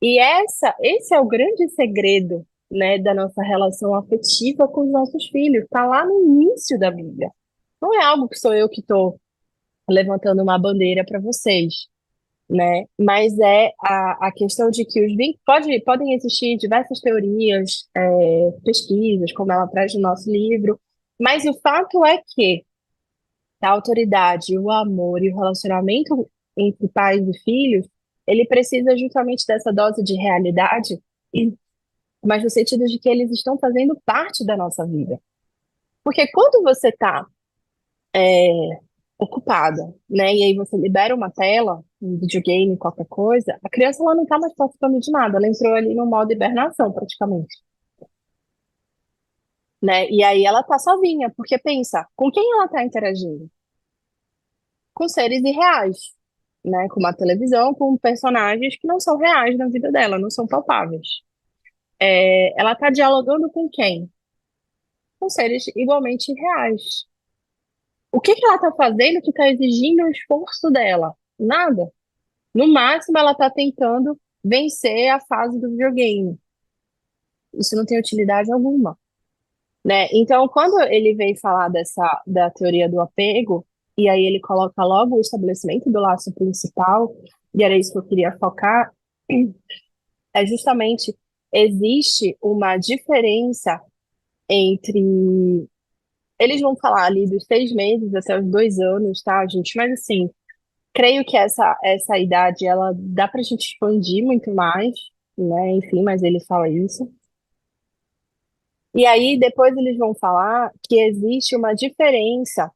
E esse é o grande segredo, né, da nossa relação afetiva com os nossos filhos. Está lá no início da Bíblia. Não é algo que sou eu que estou levantando uma bandeira para vocês, né? Mas é a questão de que podem existir diversas teorias, pesquisas, como ela traz no nosso livro, mas o fato é que a autoridade, o amor e o relacionamento entre pais e filhos, ele precisa justamente dessa dose de realidade, mas no sentido de que eles estão fazendo parte da nossa vida. Porque quando você está ocupada, né? E aí você libera uma tela, um videogame, qualquer coisa, a criança ela não está mais participando de nada, ela entrou ali no modo hibernação praticamente, né? E aí ela tá sozinha, porque pensa, com quem ela tá interagindo? Com seres irreais, né? Com uma televisão, com personagens que não são reais na vida dela, não são palpáveis. Ela tá dialogando com quem? Com seres igualmente reais. O que que ela tá fazendo que está exigindo o esforço dela? Nada. No máximo, ela está tentando vencer a fase do videogame. Isso não tem utilidade alguma, né? Então, quando ele vem falar da teoria do apego, e aí ele coloca logo o estabelecimento do laço principal, e era isso que eu queria focar, é justamente existe uma diferença entre. Eles vão falar ali dos 6 meses até os 2 anos, tá, gente? Mas assim, creio que essa idade ela dá para a gente expandir muito mais, né? Enfim, mas ele fala isso. E aí depois eles vão falar que existe uma diferença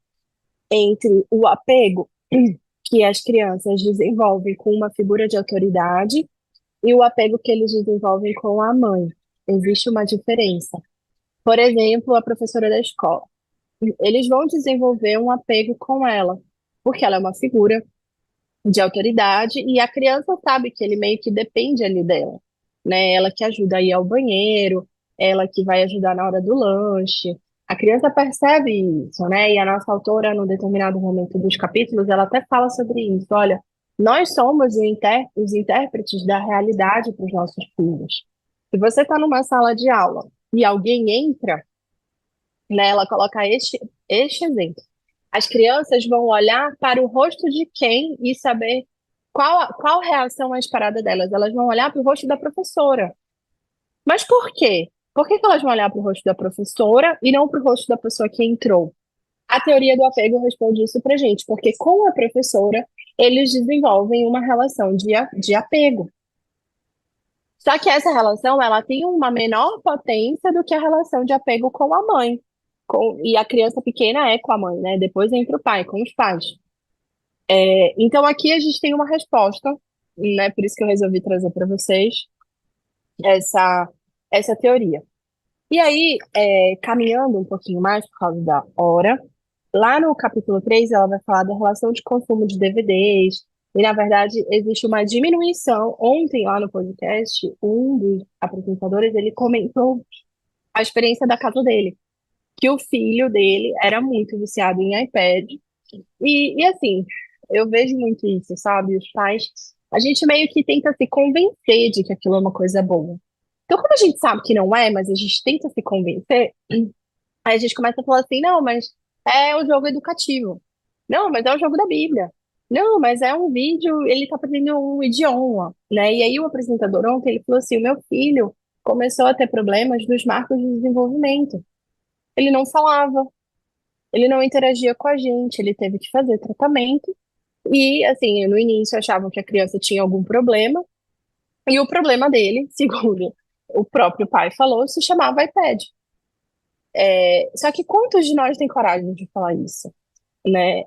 entre o apego que as crianças desenvolvem com uma figura de autoridade e o apego que eles desenvolvem com a mãe. Existe uma diferença. Por exemplo, a professora da escola. Eles vão desenvolver um apego com ela, porque ela é uma figura de autoridade e a criança sabe que ele meio que depende ali dela, né? Ela que ajuda a ir ao banheiro, ela que vai ajudar na hora do lanche. A criança percebe isso, né? E a nossa autora, num determinado momento dos capítulos, ela até fala sobre isso. Olha, nós somos os intérpretes da realidade para os nossos filhos. Se você está numa sala de aula e alguém entra, né? Ela coloca este exemplo. As crianças vão olhar para o rosto de quem e saber qual reação é esperada delas. Elas vão olhar para o rosto da professora. Mas por quê? Por que que elas vão olhar para o rosto da professora e não para o rosto da pessoa que entrou? A teoria do apego responde isso para gente, porque com a professora eles desenvolvem uma relação de apego. Só que essa relação ela tem uma menor potência do que a relação de apego com a mãe. E a criança pequena é com a mãe, né? Depois entra o pai, com os pais. Então aqui a gente tem uma resposta, né? Por isso que eu resolvi trazer para vocês essa, essa teoria. E aí, caminhando um pouquinho mais por causa da hora, lá no capítulo 3 ela vai falar da relação de consumo de DVDs, e na verdade existe uma diminuição. Ontem, lá no podcast, um dos apresentadores, ele comentou a experiência da casa dele, que o filho dele era muito viciado em iPad, e assim, eu vejo muito isso, sabe? Os pais, a gente meio que tenta se convencer de que aquilo é uma coisa boa. Então, como a gente sabe que não é, mas a gente tenta se convencer, aí a gente começa a falar assim, não, mas é um jogo educativo. Não, mas é um jogo da Bíblia. Não, mas é um vídeo, ele tá aprendendo um idioma, né? E aí o apresentador ontem, ele falou assim, o meu filho começou a ter problemas nos marcos de desenvolvimento. Ele não falava, ele não interagia com a gente, ele teve que fazer tratamento. E, assim, no início achavam que a criança tinha algum problema, e o problema dele, segundo o próprio pai falou, se chamava iPad. Só que quantos de nós tem coragem de falar isso, né?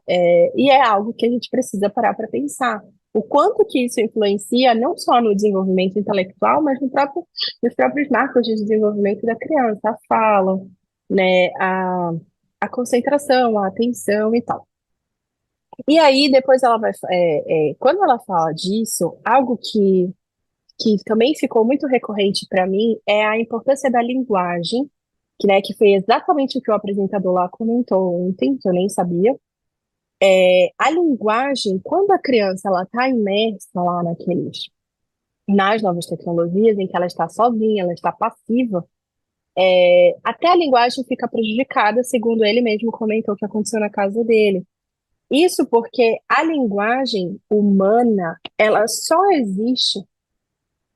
E é algo que a gente precisa parar para pensar. O quanto que isso influencia não só no desenvolvimento intelectual, mas nos próprios marcos de desenvolvimento da criança, a fala, né? A concentração, a atenção e tal. E aí, depois ela vai. Quando ela fala disso, algo que também ficou muito recorrente para mim é a importância da linguagem, que foi exatamente o que o apresentador lá comentou ontem, que eu nem sabia. A linguagem, quando a criança ela está imersa lá nas novas tecnologias, em que ela está sozinha, ela está passiva, até a linguagem fica prejudicada, segundo ele mesmo comentou que aconteceu na casa dele. Isso porque a linguagem humana, ela só existe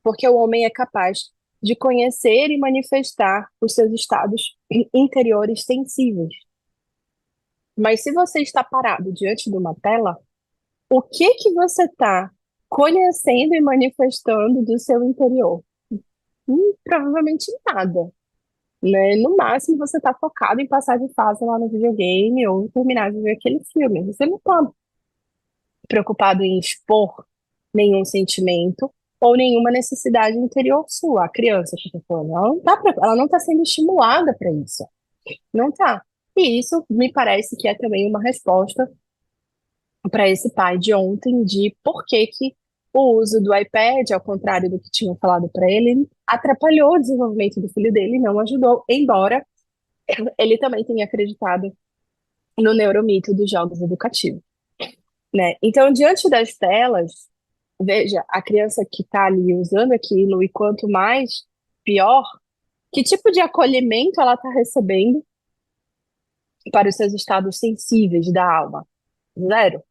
porque o homem é capaz de conhecer e manifestar os seus estados interiores sensíveis. Mas se você está parado diante de uma tela, o que que você está conhecendo e manifestando do seu interior? Provavelmente nada, né? No máximo você está focado em passar de fase lá no videogame ou terminar de ver aquele filme. Você não está preocupado em expor nenhum sentimento ou nenhuma necessidade interior sua. A criança que eu tô falando, ela não tá sendo estimulada para isso. Não tá. E isso me parece que é também uma resposta para esse pai de ontem de por que que o uso do iPad, ao contrário do que tinham falado para ele, atrapalhou o desenvolvimento do filho dele, não ajudou, embora ele também tenha acreditado no neuromito dos jogos educativos, né? Então, diante das telas, veja, a criança que está ali usando aquilo, e quanto mais, pior, que tipo de acolhimento ela está recebendo para os seus estados sensíveis da alma? Zero,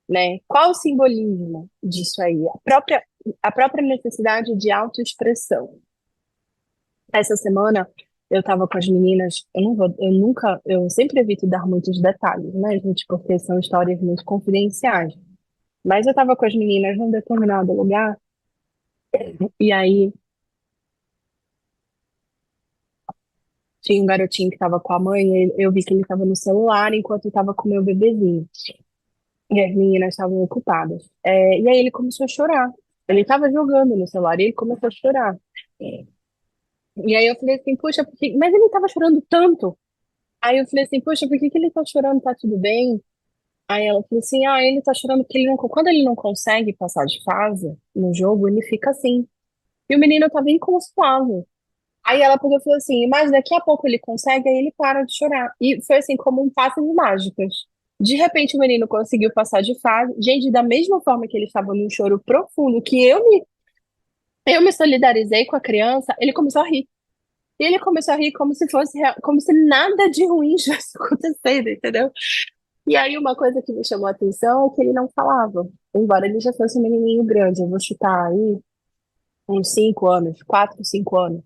né? Qual o simbolismo disso aí? A própria necessidade de autoexpressão. Essa semana eu estava com as meninas, eu sempre evito dar muitos detalhes, né, gente, porque são histórias muito confidenciais. Mas eu estava com as meninas num determinado lugar, e aí tinha um garotinho que estava com a mãe, e eu vi que ele estava no celular enquanto eu estava com o meu bebezinho. E as meninas estavam ocupadas. E aí ele começou a chorar. Ele estava jogando no celular e ele começou a chorar. E aí eu falei assim, puxa, mas ele estava chorando tanto. Aí eu falei assim, poxa, por que que ele tá chorando? Tá tudo bem? Aí ela falou assim: ah, ele tá chorando porque ele não, quando ele não consegue passar de fase no jogo, ele fica assim. E o menino tava inconsolável. Aí ela pegou e falou assim: mas daqui a pouco ele consegue, aí ele para de chorar. E foi assim, como um passe de mágicas. De repente o menino conseguiu passar de fase. Gente, da mesma forma que ele estava num choro profundo, que eu me solidarizei com a criança, ele começou a rir. E ele começou a rir como se fosse, como se nada de ruim estivesse acontecendo, entendeu? E aí uma coisa que me chamou a atenção é que ele não falava. Embora ele já fosse um menininho grande, eu vou chutar aí uns 5 anos, 4, 5 anos.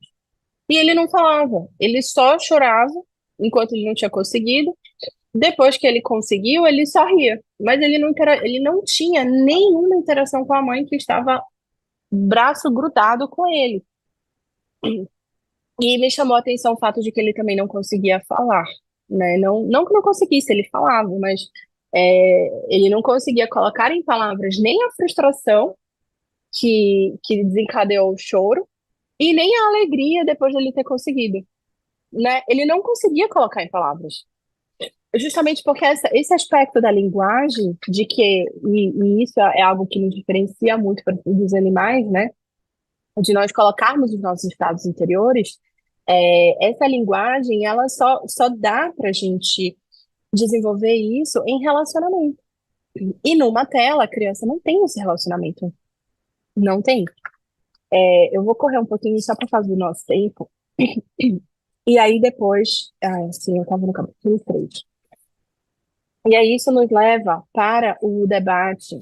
E ele não falava, ele só chorava enquanto ele não tinha conseguido. Depois que ele conseguiu, ele só ria. Mas ele não tinha nenhuma interação com a mãe que estava braço grudado com ele. E me chamou a atenção o fato de que ele também não conseguia falar, né? Não, não que não conseguisse, ele falava, mas ele não conseguia colocar em palavras nem a frustração que desencadeou o choro e nem a alegria depois dele ter conseguido, né? Ele não conseguia colocar em palavras. Justamente porque esse aspecto da linguagem, e isso é algo que nos diferencia muito dos animais, né? De nós colocarmos os nossos estados interiores, essa linguagem, ela só dá para a gente desenvolver isso em relacionamento. E numa tela, a criança não tem esse relacionamento. Não tem. Eu vou correr um pouquinho só por causa do nosso tempo. E aí depois, assim, eu estava no capítulo 3. E aí isso nos leva para o debate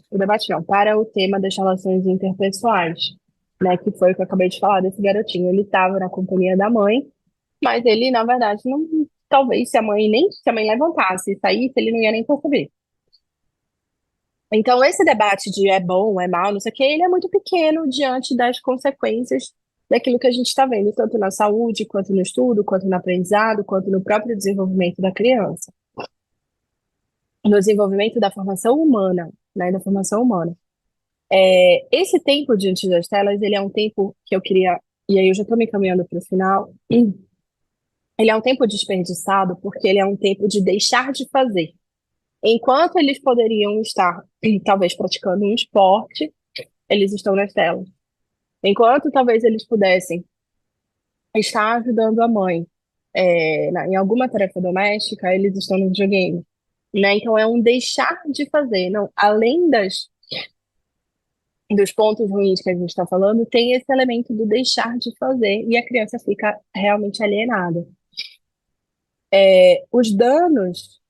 não, para o tema das relações interpessoais, né, que foi o que eu acabei de falar desse garotinho. Ele estava na companhia da mãe, mas ele, na verdade, não, talvez se a mãe levantasse e saísse, ele não ia nem perceber. Então, esse debate de é bom, é mal, não sei o quê, ele é muito pequeno diante das consequências daquilo que a gente está vendo, tanto na saúde, quanto no estudo, quanto no aprendizado, quanto no próprio desenvolvimento da criança, no desenvolvimento da formação humana, né, da formação humana. Esse tempo diante das telas, ele é um tempo que eu queria, e aí eu já estou me encaminhando para o final, ele é um tempo desperdiçado porque ele é um tempo de deixar de fazer. Enquanto eles poderiam estar, talvez, praticando um esporte, eles estão nas telas. Enquanto talvez eles pudessem estar ajudando a mãe em alguma tarefa doméstica, eles estão no videogame. Né? Então é um deixar de fazer. Não, além dos pontos ruins que a gente está falando, tem esse elemento do deixar de fazer e a criança fica realmente alienada. Os danos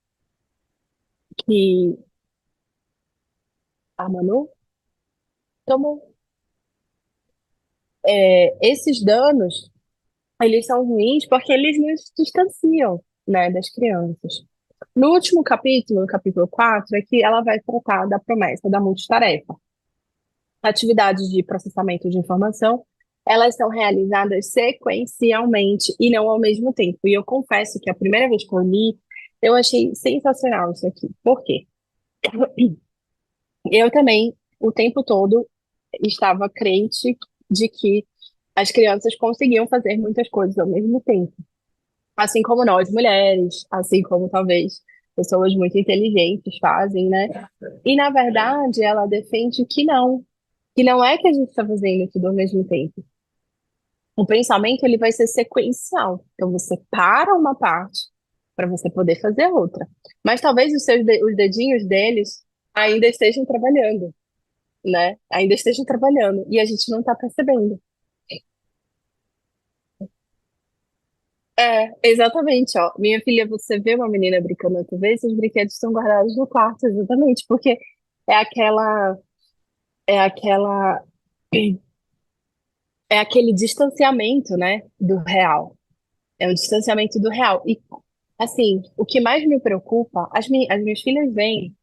que a Manu tomou, esses danos, eles são ruins porque eles nos distanciam, né, das crianças. No último capítulo, no capítulo 4 é que ela vai tratar da promessa da multitarefa. Atividades de processamento de informação, elas são realizadas sequencialmente e não ao mesmo tempo. E eu confesso que a primeira vez que eu li, eu achei sensacional isso aqui. Por quê? Eu também, o tempo todo, estava crente de que as crianças conseguiam fazer muitas coisas ao mesmo tempo. Assim como nós, mulheres, assim como talvez pessoas muito inteligentes fazem, né? E, na verdade, ela defende que não é que a gente está fazendo tudo ao mesmo tempo. O pensamento ele vai ser sequencial. Então você para uma parte para você poder fazer outra. Mas talvez os dedinhos deles ainda estejam trabalhando, né? Ainda estejam trabalhando e a gente não está percebendo. Exatamente, ó. Minha filha, você vê uma menina brincando na TV, esses brinquedos estão guardados no quarto, exatamente, porque é aquela, é aquela, é aquele distanciamento, né, do real. É um distanciamento do real. E, assim, o que mais me preocupa, as minhas filhas vêm,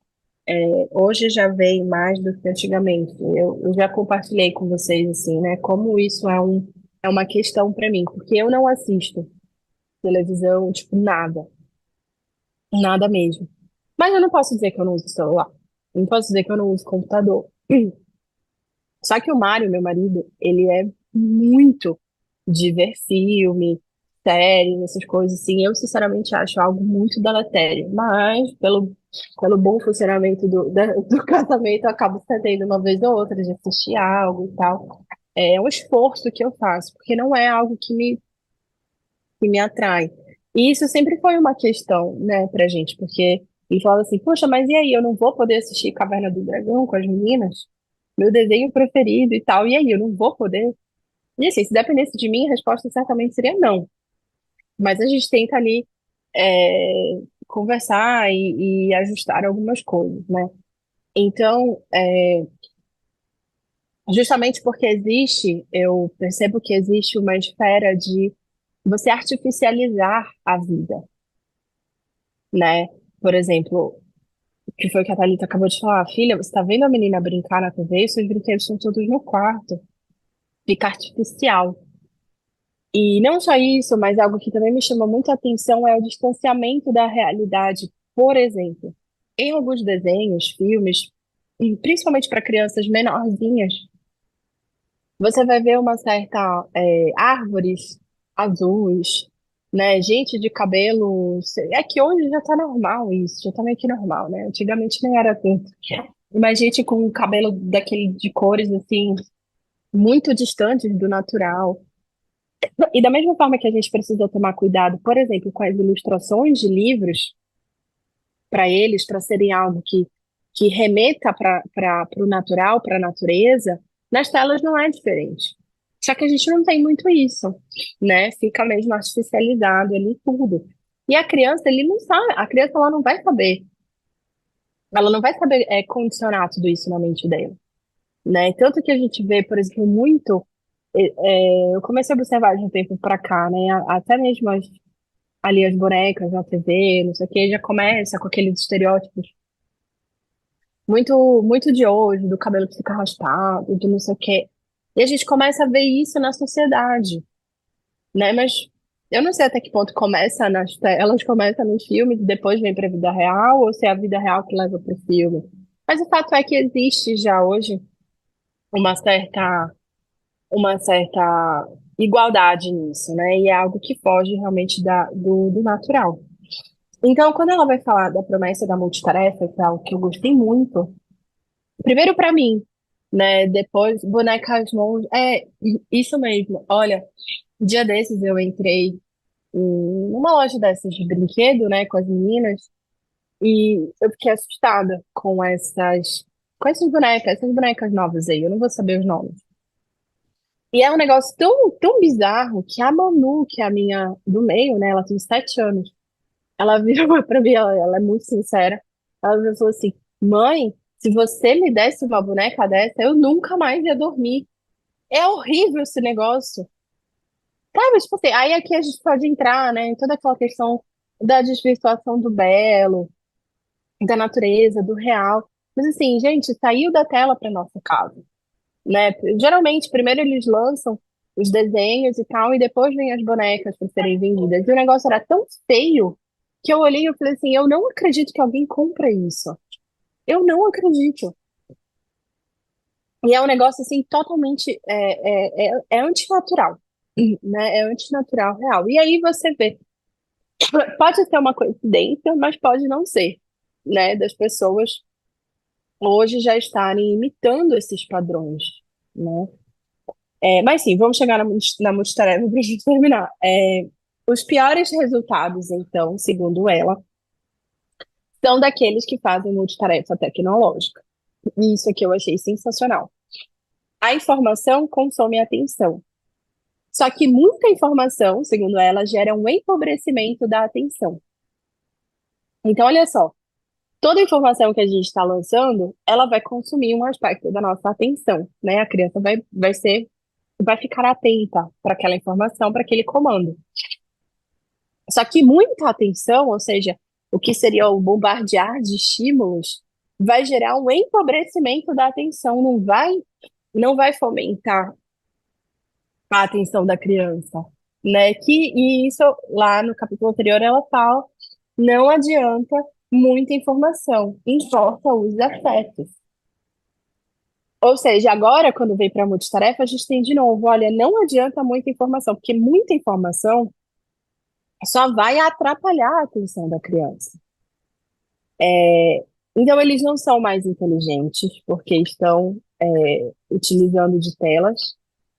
hoje já vêm mais do que antigamente. Eu já compartilhei com vocês, assim, né, como isso é uma questão para mim, porque eu não assisto televisão, tipo, nada, nada mesmo. Mas eu não posso dizer que eu não uso celular. Não posso dizer que eu não uso computador. Só que o Mário, meu marido, ele é muito de ver filme, séries, essas coisas assim. Eu, sinceramente, acho algo muito deletério. Mas, pelo bom funcionamento do casamento, eu acabo cedendo uma vez ou outra de assistir algo e tal. É um esforço que eu faço, porque não é algo que me atrai. E isso sempre foi uma questão, né, pra gente, porque ele falava assim, poxa, mas e aí, eu não vou poder assistir Caverna do Dragão com as meninas? Meu desenho preferido e tal, e aí, eu não vou poder? E assim, se dependesse de mim, a resposta certamente seria não. Mas a gente tenta ali conversar e ajustar algumas coisas, né? Então, justamente porque existe, eu percebo que existe uma esfera de você artificializar a vida, né? Por exemplo, o que foi que a Thalita acabou de falar, filha, você tá vendo a menina brincar na TV e seus brinquedos estão todos no quarto. Fica artificial. E não só isso, mas algo que também me chama muita atenção é o distanciamento da realidade. Por exemplo, em alguns desenhos, filmes, e principalmente para crianças menorzinhas, você vai ver uma certa árvores azuis, né? Gente de cabelo. É que hoje já tá normal isso, já tá meio que normal, né? Antigamente nem era tanto. Mas gente com cabelo daquele de cores assim, muito distantes do natural. E da mesma forma que a gente precisa tomar cuidado, por exemplo, com as ilustrações de livros, para eles, para serem algo que remeta para o natural, para a natureza, nas telas não é diferente. Só que a gente não tem muito isso, né? Fica mesmo artificializado ali tudo. E a criança, ele não sabe, a criança ela não vai saber condicionar tudo isso na mente dela, né? Tanto que a gente vê, por exemplo, muito, eu comecei a observar de um tempo para cá, né? Até mesmo ali as bonecas na TV, não sei o que, já começa com aqueles estereótipos muito de hoje, do cabelo que fica raspado, de não sei o quê. E a gente começa a ver isso na sociedade, né? Mas eu não sei até que ponto começa nas telas, começa nos filmes e depois vem para a vida real, ou se é a vida real que leva para o filme. Mas o fato é que existe já hoje uma uma certa igualdade nisso, né? E é algo que foge realmente do natural. Então, quando ela vai falar da promessa da multitarefa, que é algo que eu gostei muito, primeiro para mim, né? Depois, bonecas monstros. É, isso mesmo. Olha, um dia desses eu entrei numa loja dessas de brinquedo, né, com as meninas, e eu fiquei assustada com essas bonecas novas aí, eu não vou saber os nomes. E é um negócio tão bizarro que a Manu, que é a minha do meio, né, ela tem 7 anos. Ela virou pra mim, ela é muito sincera. Ela virou e falou assim: Mãe, se você me desse uma boneca dessa, eu nunca mais ia dormir. É horrível esse negócio. Sabe, tipo assim, aí aqui a gente pode entrar, né, em toda aquela questão da desvirtuação do belo, da natureza, do real. Mas assim, gente, saiu da tela para nossa casa, né? Geralmente, primeiro eles lançam os desenhos e tal, e depois vem as bonecas para serem vendidas. E o negócio era tão feio que eu olhei e eu falei assim, eu não acredito que alguém compra isso. Eu não acredito. E é um negócio assim totalmente é antinatural, né? É antinatural real. E aí você vê, pode ser uma coincidência, mas pode não ser, né? Das pessoas hoje já estarem imitando esses padrões, né? Mas sim, vamos chegar na multitarefa para a gente terminar. Os piores resultados, então, segundo ela, são daqueles que fazem multitarefa tecnológica. E isso aqui eu achei sensacional. A informação consome a atenção. Só que muita informação, segundo ela, gera um empobrecimento da atenção. Então, olha só, toda informação que a gente está lançando, ela vai consumir um aspecto da nossa atenção, né? A criança vai ficar atenta para aquela informação, para aquele comando. Só que muita atenção, ou seja, o que seria o bombardear de estímulos, vai gerar um empobrecimento da atenção, não vai fomentar a atenção da criança, né? E isso lá no capítulo anterior ela fala, não adianta muita informação, importa os afetos. Ou seja, agora quando vem para multitarefa, a gente tem de novo, olha, não adianta muita informação, porque muita informação só vai atrapalhar a atenção da criança. Então, eles não são mais inteligentes porque estão utilizando de telas,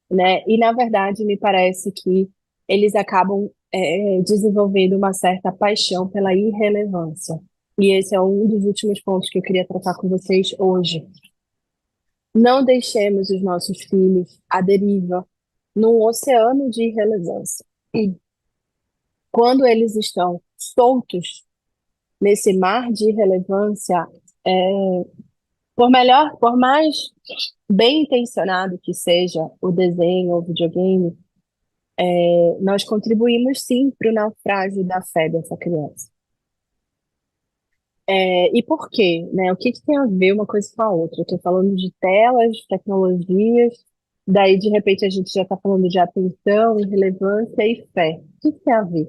né? E, na verdade, me parece que eles acabam desenvolvendo uma certa paixão pela irrelevância. E esse é um dos últimos pontos que eu queria tratar com vocês hoje. Não deixemos os nossos filhos à deriva num oceano de irrelevância. E quando eles estão soltos nesse mar de irrelevância, é, por mais bem intencionado que seja o desenho ou o videogame, nós contribuímos sim para o naufrágio da fé dessa criança. E por quê, né? O que que tem a ver uma coisa com a outra? Eu estou falando de telas, de tecnologias, daí de repente a gente já está falando de atenção, relevância e fé. O que que tem a ver,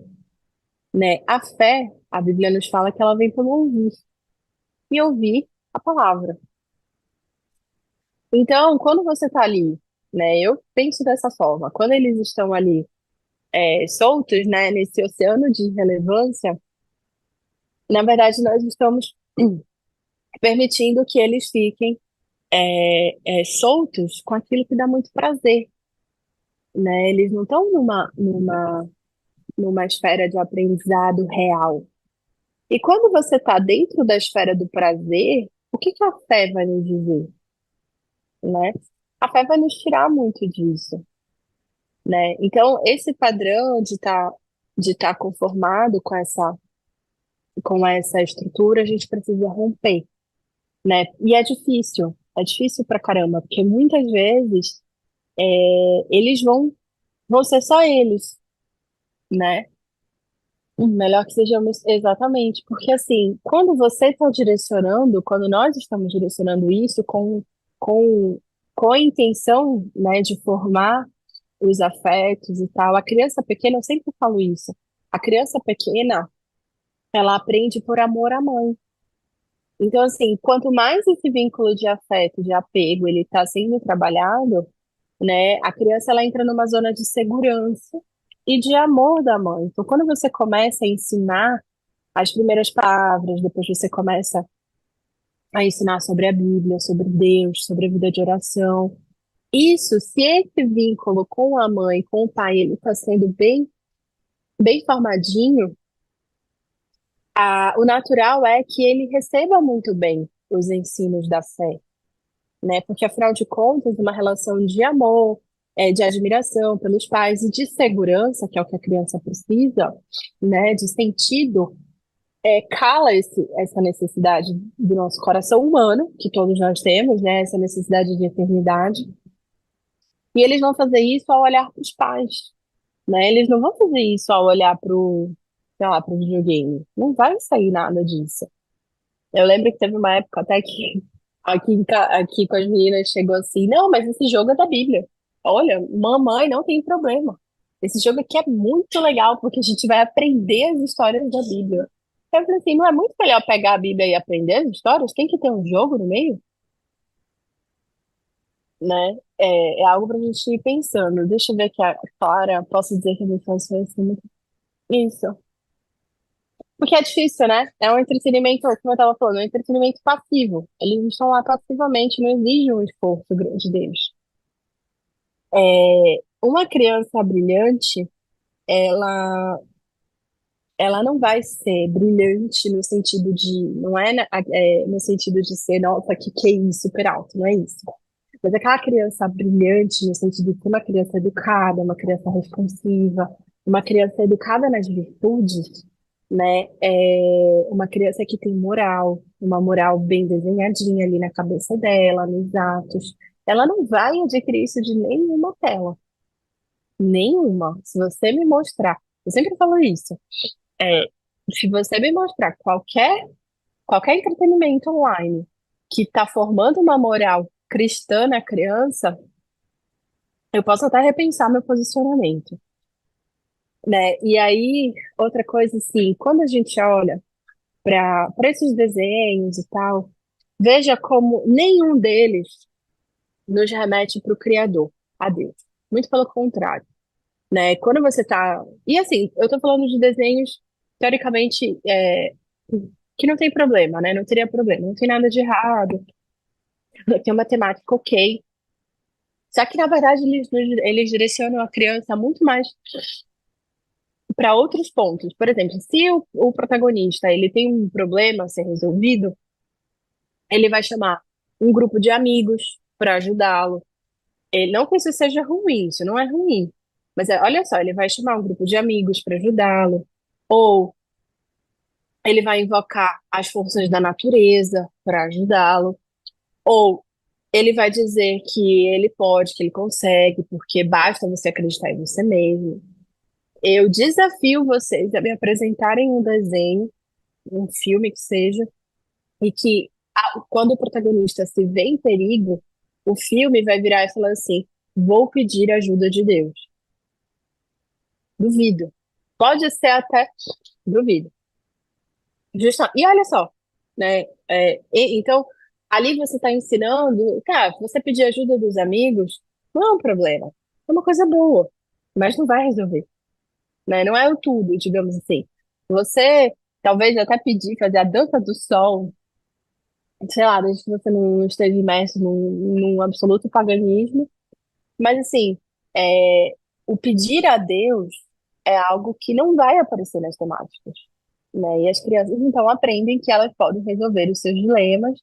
né? A fé, a Bíblia nos fala que ela vem pelo ouvir, e ouvir a palavra. Então, quando você está ali, né? Eu penso dessa forma, quando eles estão ali soltos, né, nesse oceano de relevância, na verdade nós estamos permitindo que eles fiquem soltos com aquilo que dá muito prazer, né? Eles não estão numa esfera de aprendizado real. E quando você está dentro da esfera do prazer, o que que a fé vai nos dizer, né? A fé vai nos tirar muito disso, né? Então, esse padrão de tá conformado com essa estrutura, a gente precisa romper, né? E é difícil pra caramba, porque muitas vezes eles vão ser só eles, né? Melhor que sejamos exatamente, porque assim, quando você está direcionando, quando nós estamos direcionando isso com, com a intenção, né, de formar os afetos e tal, a criança pequena, eu sempre falo isso, a criança pequena, ela aprende por amor à mãe. Então, assim, quanto mais esse vínculo de afeto, de apego, ele está sendo trabalhado, né, a criança ela entra numa zona de segurança e de amor da mãe. Então, quando você começa a ensinar as primeiras palavras, depois você começa a ensinar sobre a Bíblia, sobre Deus, sobre a vida de oração. Isso, se esse vínculo com a mãe, com o pai, ele está sendo bem formadinho, o natural é que ele receba muito bem os ensinos da fé, né? Porque, afinal de contas, uma relação de amor, de admiração pelos pais e de segurança, que é o que a criança precisa, né? De sentido, cala essa necessidade do nosso coração humano, que todos nós temos, né? Essa necessidade de eternidade. E eles vão fazer isso ao olhar para os pais, né? Eles não vão fazer isso ao olhar sei lá, pro videogame. Não vai sair nada disso. Eu lembro que teve uma época até que aqui com as meninas chegou assim, não, mas esse jogo é da Bíblia. Olha, mamãe, não tem problema. Esse jogo aqui é muito legal, porque a gente vai aprender as histórias da Bíblia. Eu falei assim, não é muito melhor pegar a Bíblia e aprender as histórias? Tem que ter um jogo no meio, né? É algo pra gente ir pensando. Deixa eu ver aqui a Clara, posso dizer que a minha infância foi assim, isso. Porque é difícil, né? É um entretenimento, como eu estava falando, é um entretenimento passivo. Eles estão lá passivamente, não exige um esforço grande deles. Uma criança brilhante, ela, ela não vai ser brilhante no sentido de, não é, no sentido de ser, nossa, que QI super alto, não é isso. Mas aquela criança brilhante no sentido de ser uma criança educada, uma criança responsiva, uma criança educada nas virtudes, né? Uma criança que tem moral, uma moral bem desenhadinha ali na cabeça dela, nos atos. Ela não vai adquirir isso de nenhuma tela, nenhuma. Se você me mostrar, eu sempre falo isso, é, se você me mostrar qualquer entretenimento online que está formando uma moral cristã na criança, eu posso até repensar meu posicionamento, né? E aí, outra coisa assim, quando a gente olha para esses desenhos e tal, veja como nenhum deles nos remete para o Criador, a Deus. Muito pelo contrário, né? Quando você tá. E assim, eu tô falando de desenhos, teoricamente, que não tem problema, né? Não teria problema, não tem nada de errado, tem uma temática ok. Só que, na verdade, eles direcionam a criança muito mais para outros pontos. Por exemplo, se o protagonista ele tem um problema a ser resolvido, ele vai chamar um grupo de amigos para ajudá-lo. Ele, não que isso seja ruim, isso não é ruim. Mas olha só, ele vai chamar um grupo de amigos para ajudá-lo, ou ele vai invocar as forças da natureza para ajudá-lo, ou ele vai dizer que ele pode, que ele consegue, porque basta você acreditar em você mesmo. Eu desafio vocês a me apresentarem um desenho, um filme que seja, e que quando o protagonista se vê em perigo, o filme vai virar e falar assim: vou pedir ajuda de Deus. Duvido. Pode ser até. Duvido. E olha só, né? Então, ali você está ensinando, cara, se você pedir ajuda dos amigos, não é um problema. É uma coisa boa, mas não vai resolver, né? Não é o tudo, digamos assim. Você talvez até pedir fazer a dança do sol, sei lá, desde que você não esteja imerso num absoluto paganismo, mas assim, é, o pedir a Deus é algo que não vai aparecer nas temáticas, né? E as crianças então aprendem que elas podem resolver os seus dilemas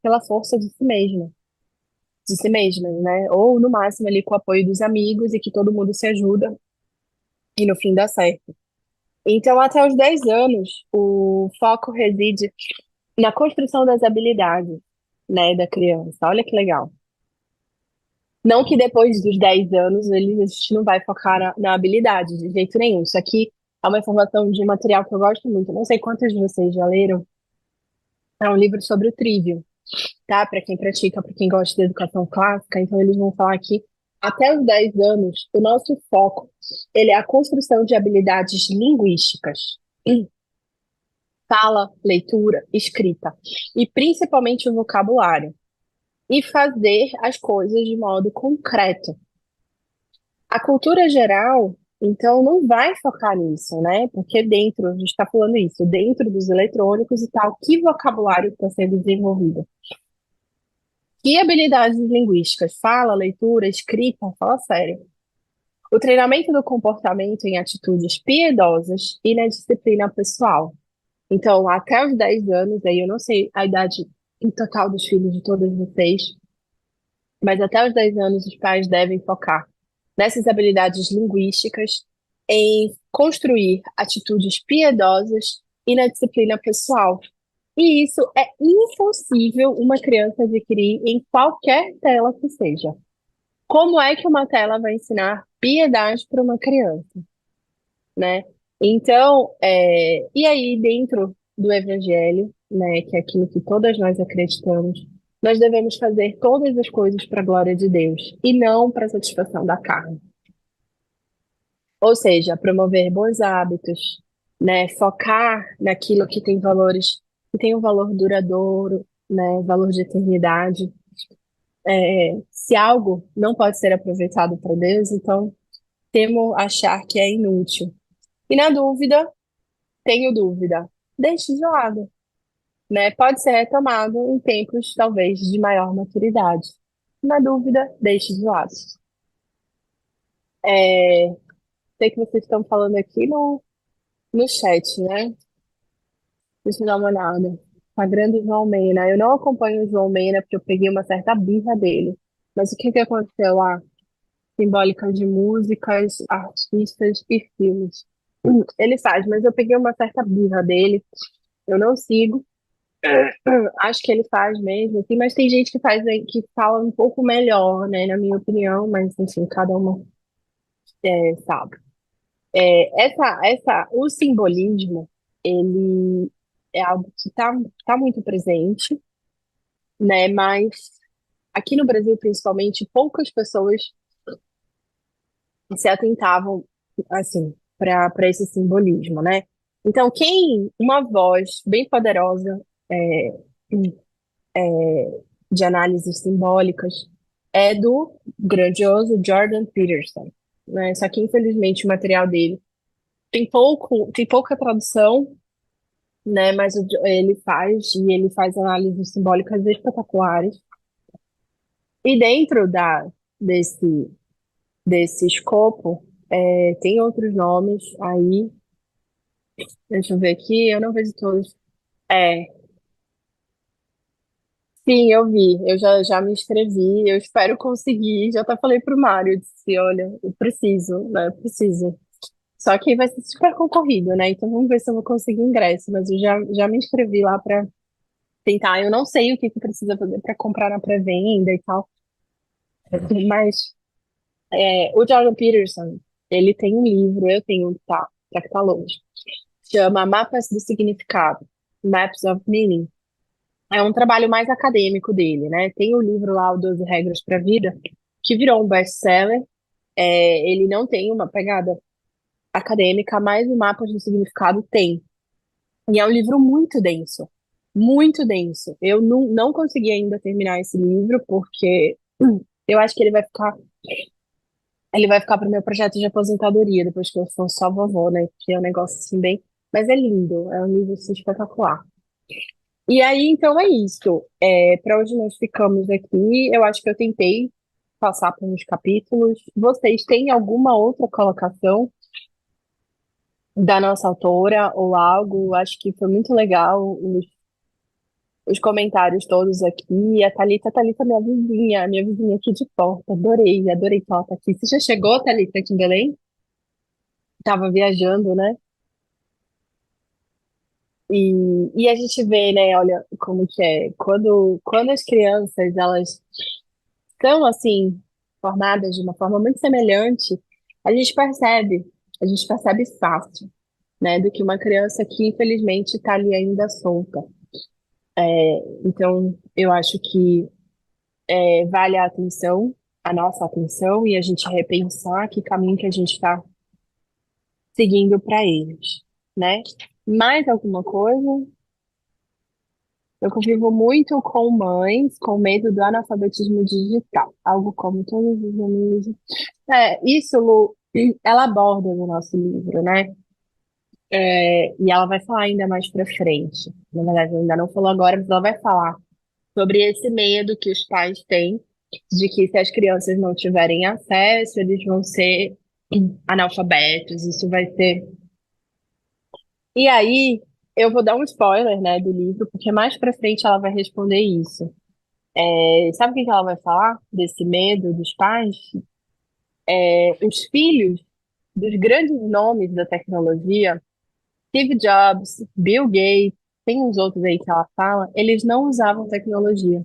pela força de si mesmas, né? Ou no máximo ali com o apoio dos amigos e que todo mundo se ajuda e no fim dá certo. Então, até os 10 anos, o foco reside na construção das habilidades, né, da criança. Olha que legal. Não que depois dos 10 anos a gente não vai focar na habilidade, de jeito nenhum. Isso aqui é uma informação de um material que eu gosto muito. Não sei quantos de vocês já leram. É um livro sobre o Trivium, tá? Para quem pratica, para quem gosta de educação clássica. Então, eles vão falar aqui, até os 10 anos, o nosso foco, ele é a construção de habilidades linguísticas. Fala, leitura, escrita. E principalmente o vocabulário. E fazer as coisas de modo concreto. A cultura geral, então, não vai focar nisso, né? Porque dentro, a gente está falando isso, dentro dos eletrônicos e tal, que vocabulário está sendo desenvolvido? Que habilidades linguísticas? Fala, leitura, escrita, fala sério. O treinamento do comportamento em atitudes piedosas e na disciplina pessoal. Então, até os 10 anos, aí eu não sei a idade em total dos filhos de todos vocês, mas até os 10 anos os pais devem focar nessas habilidades linguísticas, em construir atitudes piedosas e na disciplina pessoal. E isso é impossível uma criança adquirir em qualquer tela que seja. Como é que uma tela vai ensinar piedade para uma criança, né? Então, e aí dentro do Evangelho, né, que é aquilo que todas nós acreditamos, nós devemos fazer todas as coisas para a glória de Deus e não para a satisfação da carne. Ou seja, promover bons hábitos, né? Focar naquilo que tem valores, que tem um valor duradouro, né? Valor de eternidade. Se algo não pode ser aproveitado por Deus, então temo achar que é inútil. E na dúvida, tenho dúvida, deixe de lado, né? Pode ser retomado em tempos talvez de maior maturidade. Na dúvida, deixe de lado. É, sei que vocês estão falando aqui no chat, né? Deixa eu dar uma olhada. A grande João Mena. Eu não acompanho o João Mena porque eu peguei uma certa birra dele. Mas o que que aconteceu lá? Simbólica de músicas, artistas e filmes. Ele faz, mas eu peguei uma certa birra dele. Eu não sigo. Acho que ele faz mesmo, assim, mas tem gente que faz que fala um pouco melhor, né, na minha opinião, mas enfim, cada uma sabe. O simbolismo, ele é algo que tá muito presente, né? Mas aqui no Brasil, principalmente, poucas pessoas se atentavam, assim, para esse simbolismo, né? Então, uma voz bem poderosa é, de análises simbólicas é do grandioso Jordan Peterson, né? Só que, infelizmente, o material dele tem pouca tradução né? Mas ele faz análises simbólicas espetaculares. E dentro desse, desse escopo, tem outros nomes aí. Deixa eu ver aqui, eu não vejo todos. É, sim, eu vi, já me inscrevi, eu espero conseguir. Já até falei pro Mário, eu disse, olha, eu preciso, né? Eu preciso. Só que vai ser super concorrido, né? Então vamos ver se eu vou conseguir ingresso, mas já me inscrevi lá para tentar. Eu não sei o que que precisa fazer para comprar na pré-venda e tal, mas o Jordan Peterson, ele tem um livro, eu tenho um que tá longe, chama Mapas do Significado, Maps of Meaning. É um trabalho mais acadêmico dele, né? Tem o livro lá, o 12 Regras para a Vida, que virou um best-seller. Ele não tem uma pegada acadêmica, mas o Mapas do Significado tem. E é um livro muito denso, muito denso. Eu não consegui ainda terminar esse livro, porque eu acho que ele vai ficar para o meu projeto de aposentadoria, depois que eu for só vovó, né? Que é um negócio assim bem. Mas é lindo, é um livro assim, espetacular. E aí, então é isso. Para onde nós ficamos aqui, eu acho que eu tentei passar por uns capítulos. Vocês têm alguma outra colocação da nossa autora ou algo? Acho que foi muito legal os comentários todos aqui. A Thalita, minha vizinha aqui de porta. Adorei, adorei que ela tá aqui. Você já chegou, Thalita, aqui em Belém? Tava viajando, né? E a gente vê, né, olha como que é. Quando as crianças, elas são, assim, formadas de uma forma muito semelhante, a gente percebe, a gente percebe fácil, né, do que uma criança que, infelizmente, está ali ainda solta. Então, eu acho que vale a atenção, a nossa atenção, e a gente repensar que caminho que a gente está seguindo para eles, né? Mais alguma coisa? Eu convivo muito com mães com medo do analfabetismo digital, algo como todos os amigos. Isso, Lu, ela aborda no nosso livro, né? E ela vai falar ainda mais para frente. Na verdade, ela ainda não falou agora, mas ela vai falar sobre esse medo que os pais têm de que se as crianças não tiverem acesso, eles vão ser analfabetos. Isso vai ser. E aí, eu vou dar um spoiler, né, do livro, porque mais para frente ela vai responder isso. Sabe o que que ela vai falar desse medo dos pais? Os filhos dos grandes nomes da tecnologia, Steve Jobs, Bill Gates, tem uns outros aí que ela fala, eles não usavam tecnologia.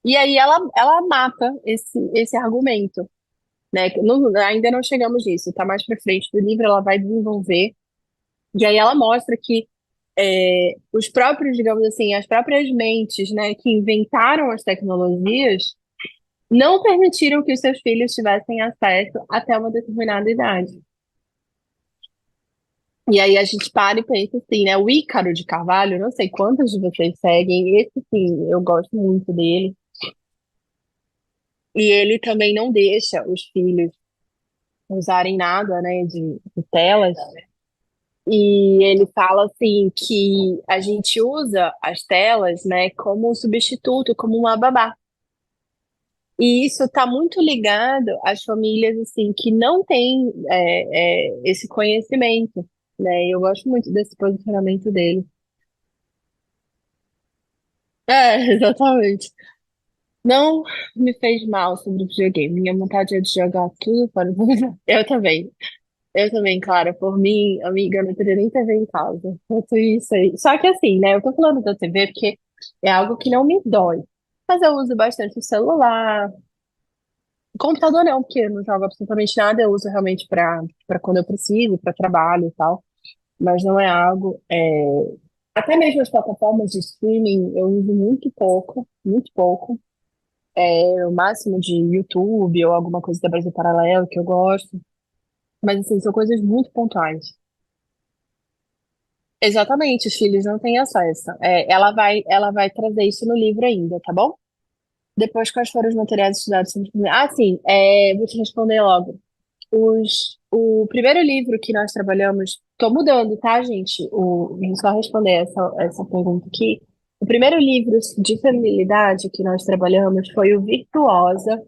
E aí ela mata esse argumento, né? Ainda não chegamos nisso, tá mais pra frente do livro, ela vai desenvolver. E aí ela mostra que os próprios, digamos assim, as próprias mentes, né, que inventaram as tecnologias, não permitiram que os seus filhos tivessem acesso até uma determinada idade. E aí a gente para e pensa assim, né? O Ícaro de Carvalho, não sei quantos de vocês seguem, esse sim, eu gosto muito dele. E ele também não deixa os filhos usarem nada, né, de telas. E ele fala assim que a gente usa as telas, né, como um substituto, como uma babá. E isso está muito ligado às famílias assim que não têm esse conhecimento, né? Eu gosto muito desse posicionamento dele. Exatamente. Não me fez mal sobre o videogame. Minha vontade é de jogar tudo fora do Eu também. Eu também, Clara. Por mim, amiga, eu não teria nem TV em casa. Tanto isso aí. Só que assim, né? Eu tô falando da TV porque é algo que não me dói. Mas eu uso bastante o celular. Computador não, porque eu não jogo absolutamente nada. Eu uso realmente para quando eu preciso, para trabalho e tal. Mas não é algo. Até mesmo as plataformas de streaming eu uso muito pouco, muito pouco. O máximo de YouTube ou alguma coisa da Brasil Paralelo que eu gosto. Mas assim, são coisas muito pontuais. Exatamente, os filhos não têm acesso. Ela vai trazer isso no livro ainda, tá bom? Depois, quais foram os materiais estudados sobre... Ah, sim, vou te responder logo. O primeiro livro que nós trabalhamos, tô mudando, tá, gente? Vou só responder essa pergunta aqui. O primeiro livro de feminilidade que nós trabalhamos foi o Virtuosa,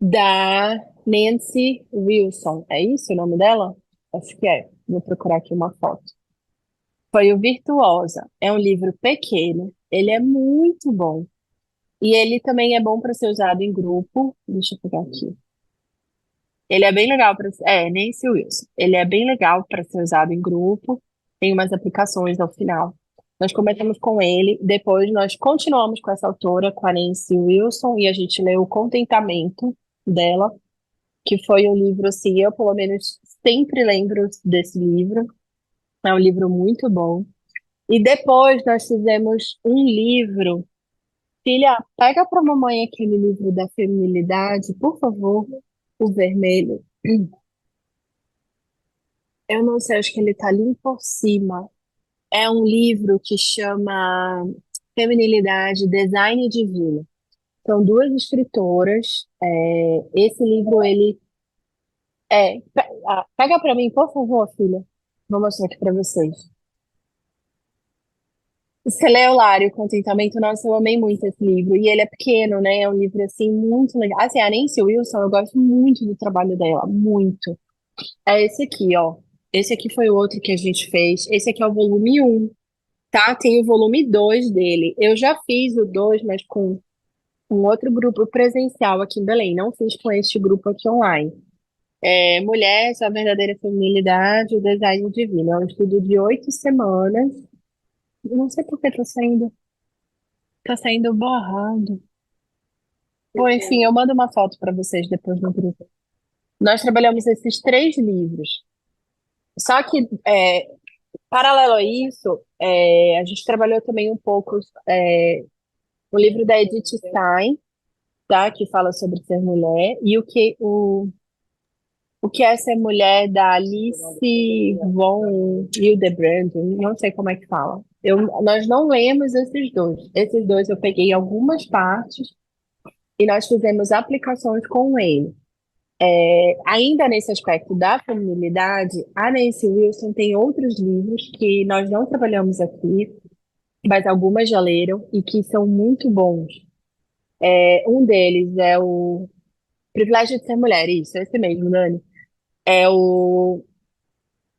da Nancy Wilson. É isso o nome dela? Acho que é. Vou procurar aqui uma foto. Foi o Virtuosa. É um livro pequeno, ele é muito bom. E ele também é bom para ser usado em grupo. Deixa eu pegar aqui. Ele é bem legal para. É, Nancy Wilson. Ele é bem legal para ser usado em grupo. Tem umas aplicações ao final. Nós começamos com ele, depois nós continuamos com essa autora, com a Nancy Wilson, e a gente leu O Contentamento dela, que foi um livro, assim, eu pelo menos sempre lembro desse livro. É um livro muito bom. E depois nós fizemos um livro. Filha, pega para mamãe aquele livro da feminilidade, por favor, o vermelho. Eu não sei, acho que ele tá ali por cima. É um livro que chama Feminilidade, Design Divino. São duas escritoras. Esse livro, ele pega para mim, por favor, filha. Vou mostrar aqui para vocês. Celular, o Contentamento, nossa, eu amei muito esse livro. E ele é pequeno, né? É um livro, assim, muito legal. Assim, a Nancy Wilson, eu gosto muito do trabalho dela, muito. É esse aqui, ó. Esse aqui foi o outro que a gente fez. Esse aqui é o volume um, tá? Tem o volume 2 dele. Eu já fiz o 2, mas com um outro grupo presencial aqui em Belém. Não fiz com este grupo aqui online. Mulher, sua verdadeira feminilidade, o design divino. É um estudo de 8 semanas. Não sei por que tá saindo borrado. Bom, enfim, eu mando uma foto para vocês depois no grupo. Nós trabalhamos esses 3 livros. Só que, paralelo a isso, a gente trabalhou também um pouco o livro da Edith Stein, tá? Que fala sobre ser mulher, e o que é ser mulher da Alice von Hildebrand, não sei como é que fala. Nós não lemos esses dois. Esses dois eu peguei algumas partes e nós fizemos aplicações com ele. Ainda nesse aspecto da feminilidade, a Nancy Wilson tem outros livros que nós não trabalhamos aqui, mas algumas já leram e que são muito bons. Um deles é o Privilégio de Ser Mulher, isso, esse mesmo, Dani. É o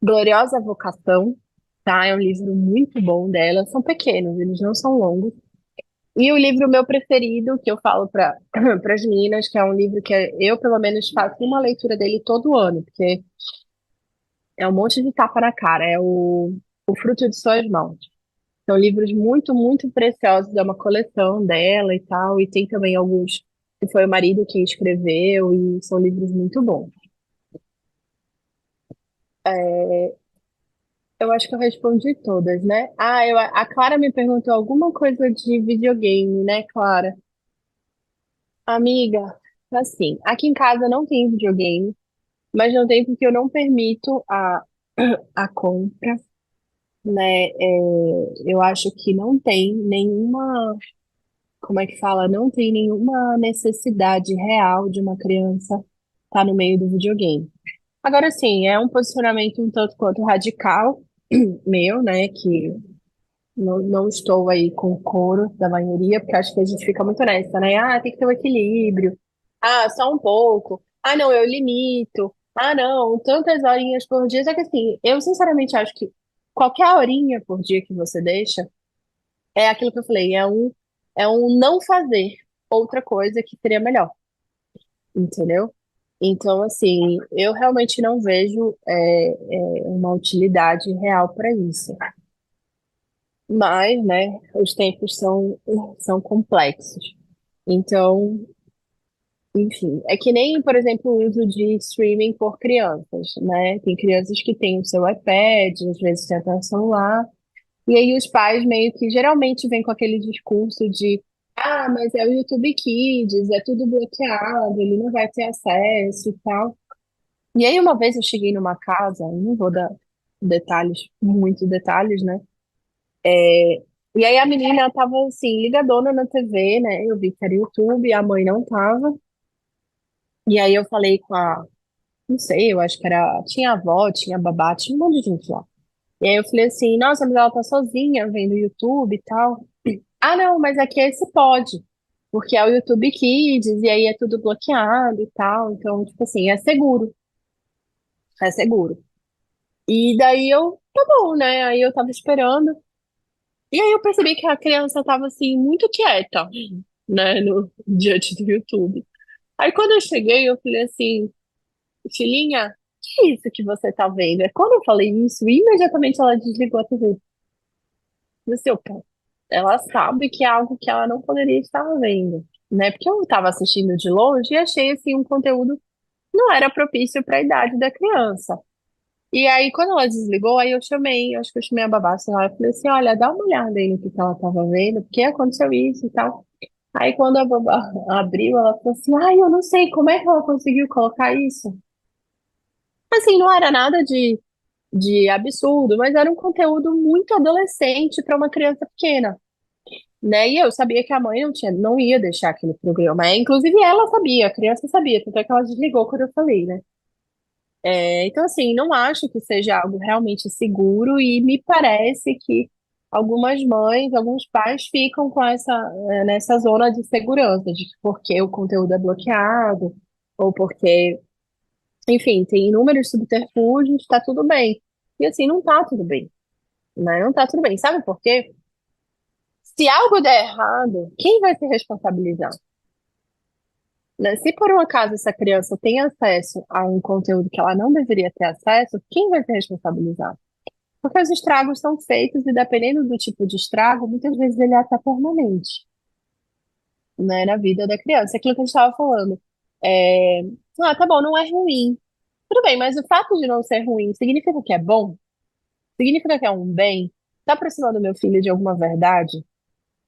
Gloriosa Vocação, tá? É um livro muito bom dela. São pequenos, eles não são longos. E o livro meu preferido, que eu falo para as meninas, que é um livro que eu, pelo menos, faço uma leitura dele todo ano, porque é um monte de tapa na cara. É o Fruto de Suas Mãos. São livros muito, muito preciosos. É uma coleção dela e tal. E tem também alguns que foi o marido que escreveu. E são livros muito bons. Eu acho que eu respondi todas, né? A Clara me perguntou alguma coisa de videogame, né, Clara? Amiga, assim, aqui em casa não tem videogame, mas não tem porque eu não permito a compra, né? Eu acho que não tem nenhuma, como é que fala? Não tem nenhuma necessidade real de uma criança estar no meio do videogame. Agora, sim, é um posicionamento um tanto quanto radical meu, né? Que não estou aí com o coro da maioria, porque acho que a gente fica muito nessa, né? Ah, tem que ter um equilíbrio. Ah, só um pouco. Ah, não, eu limito. Ah, não, tantas horinhas por dia. Só que assim, eu sinceramente acho que qualquer horinha por dia que você deixa é aquilo que eu falei, é um não fazer outra coisa que seria melhor, entendeu? Então, assim, eu realmente não vejo uma utilidade real para isso. Mas, né, os tempos são complexos. Então, enfim, é que nem, por exemplo, o uso de streaming por crianças, né? Tem crianças que têm o seu iPad, às vezes tem até o celular, e aí os pais meio que geralmente vêm com aquele discurso de mas é o YouTube Kids, é tudo bloqueado, ele não vai ter acesso e tal. E aí uma vez eu cheguei numa casa, eu não vou dar detalhes, muitos detalhes, né? E aí a menina tava assim, ligadona na TV, né? Eu vi que era YouTube, a mãe não tava. E aí eu falei com não sei, eu acho que era, tinha avó, tinha babá, tinha um monte de gente lá. E aí eu falei assim, nossa, mas ela tá sozinha vendo YouTube e tal. Ah, não, mas aqui esse pode, porque é o YouTube Kids, e aí é tudo bloqueado e tal, então, tipo assim, é seguro, é seguro. E daí eu, tá bom, né? Aí eu tava esperando, e aí eu percebi que a criança tava, assim, muito quieta, né, no, diante do YouTube. Aí quando eu cheguei, eu falei assim, filhinha, que é isso que você tá vendo? É quando eu falei isso, imediatamente ela desligou a TV. No seu pé. Ela sabe que é algo que ela não poderia estar vendo, né? Porque eu estava assistindo de longe e achei assim um conteúdo que não era propício para a idade da criança. E aí, quando ela desligou, aí eu chamei, acho que eu chamei a babá, sei lá, eu falei assim, olha, dá uma olhada aí no que ela estava vendo, porque aconteceu isso e tal. Aí, quando a babá abriu, ela falou assim, ai, eu não sei como é que ela conseguiu colocar isso. Assim, não era nada de absurdo, mas era um conteúdo muito adolescente para uma criança pequena, né? E eu sabia que a mãe não tinha, não ia deixar aquele programa. Inclusive ela sabia, a criança sabia, tanto é que ela desligou quando eu falei, né? Então, assim, não acho que seja algo realmente seguro e me parece que algumas mães, alguns pais ficam com nessa zona de segurança, de que porque o conteúdo é bloqueado, ou porque, enfim, tem inúmeros subterfúgios, tá tudo bem. E assim, não tá tudo bem, né? Não tá tudo bem. Sabe por quê? Se algo der errado, quem vai se responsabilizar? Né? Se por um acaso essa criança tem acesso a um conteúdo que ela não deveria ter acesso, quem vai se responsabilizar? Porque os estragos são feitos e dependendo do tipo de estrago, muitas vezes ele é até permanente, né, na vida da criança. Aquilo que a gente estava falando. É... Ah, tá bom, não é ruim. Tudo bem, mas o fato de não ser ruim significa que é bom? Significa que é um bem? Está aproximando meu filho de alguma verdade?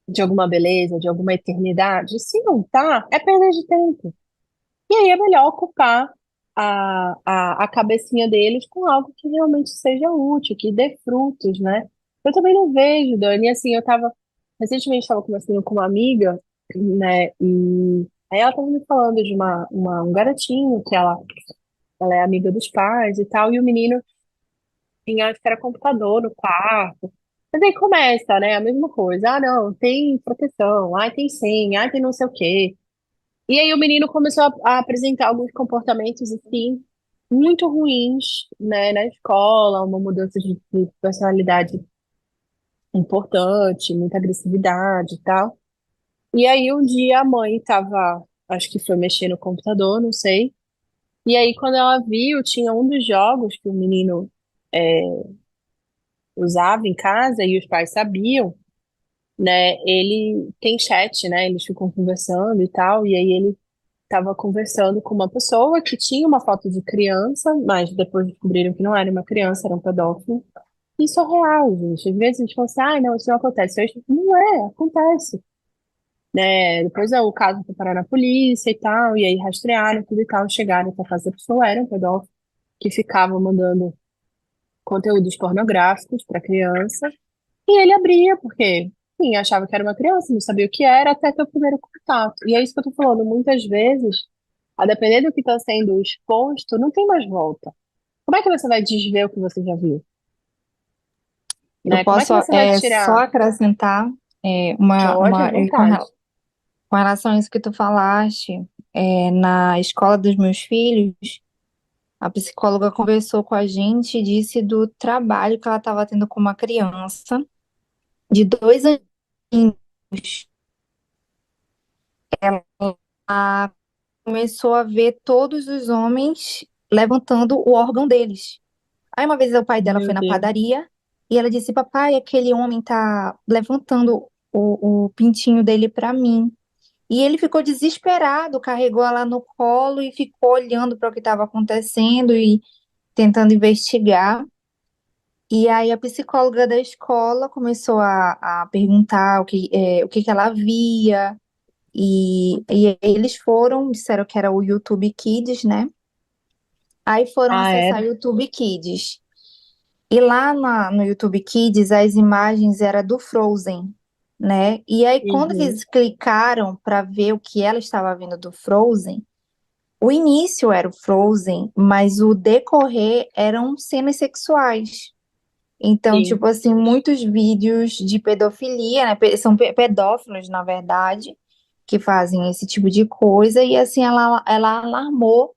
De alguma beleza? De alguma eternidade? Se não tá, é perda de tempo. E aí é melhor ocupar a cabecinha deles com algo que realmente seja útil, que dê frutos, né? Eu também não vejo, Dani, assim, recentemente estava conversando com uma amiga, né, e aí ela estava me falando de um garotinho que ela é amiga dos pais e tal, e o menino tinha, acho que era computador no quarto. Mas aí começa, né, a mesma coisa. Ah, não, tem proteção, ah, tem senha, ah, tem não sei o quê. E aí o menino começou a apresentar alguns comportamentos assim muito ruins, né, na escola, uma mudança de personalidade importante, muita agressividade e tal. E aí um dia a mãe estava, acho que foi mexer no computador, não sei. E aí quando ela viu, tinha um dos jogos que o menino é, usava em casa e os pais sabiam, né? Ele tem chat, né? Eles ficam conversando e tal. E aí ele estava conversando com uma pessoa que tinha uma foto de criança, mas depois descobriram que não era uma criança, era um pedófilo. Isso é real, gente. Às vezes a gente fala assim, ah, não, isso não acontece. Hoje, não é, acontece. Né? Depois o caso foi parar na polícia e tal, e aí rastrearam tudo e tal, chegaram para casa da pessoa, era um pedófilo que ficava mandando conteúdos pornográficos para criança, e ele abria, porque, enfim, achava que era uma criança, não sabia o que era, até ter o primeiro contato. E é isso que eu tô falando, muitas vezes, a depender do que está sendo exposto, não tem mais volta. Como é que você vai desver o que você já viu? Eu Né? Como é que posso você vai só tirar? acrescentar Pode, à vontade. com relação a isso que tu falaste, na escola dos meus filhos, a psicóloga conversou com a gente e disse do trabalho que ela estava tendo com uma criança de 2 anos. Ela começou a ver todos os homens levantando o órgão deles. Aí uma vez o pai dela Meu foi na Deus. padaria e ela disse: Papai, aquele homem tá levantando o pintinho dele pra mim. E ele ficou desesperado, carregou ela no colo e ficou olhando para o que estava acontecendo e tentando investigar. E aí a psicóloga da escola começou a perguntar o que que ela via. E eles foram, disseram que era o YouTube Kids, né? Aí foram Ah, acessar é? o YouTube Kids. E lá no YouTube Kids, as imagens eram do Frozen, né? E aí, quando Uhum. eles clicaram para ver o que ela estava vendo do Frozen, O início era o Frozen, mas o decorrer eram cenas sexuais. Então, Sim, tipo assim, muitos vídeos de pedofilia, né? São pedófilos, na verdade, que fazem esse tipo de coisa. E assim, ela alarmou.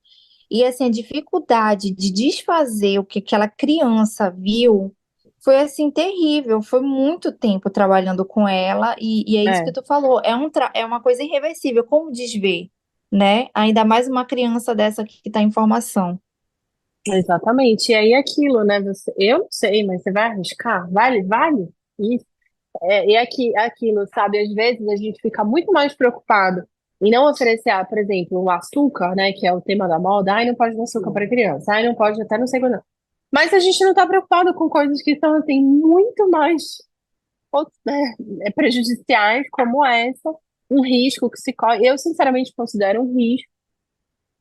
E assim, a dificuldade de desfazer o que aquela criança viu foi assim terrível. Foi muito tempo trabalhando com ela, e é isso que é, tu falou, é uma coisa irreversível. Como desver, né? Ainda mais uma criança dessa que está em formação. exatamente. E aí aquilo, né? Eu não sei, mas você vai arriscar? Vale, vale? Isso. E aqui, aquilo, sabe? Às vezes a gente fica muito mais preocupado em não oferecer, por exemplo, o açúcar, né? Que é o tema da moda. Ai, não pode dar açúcar para criança. Ai, não pode até não sei quando. Mas a gente não está preocupado com coisas que são, assim, muito mais prejudiciais, como essa. Um risco que se corre. Eu, sinceramente, considero um risco.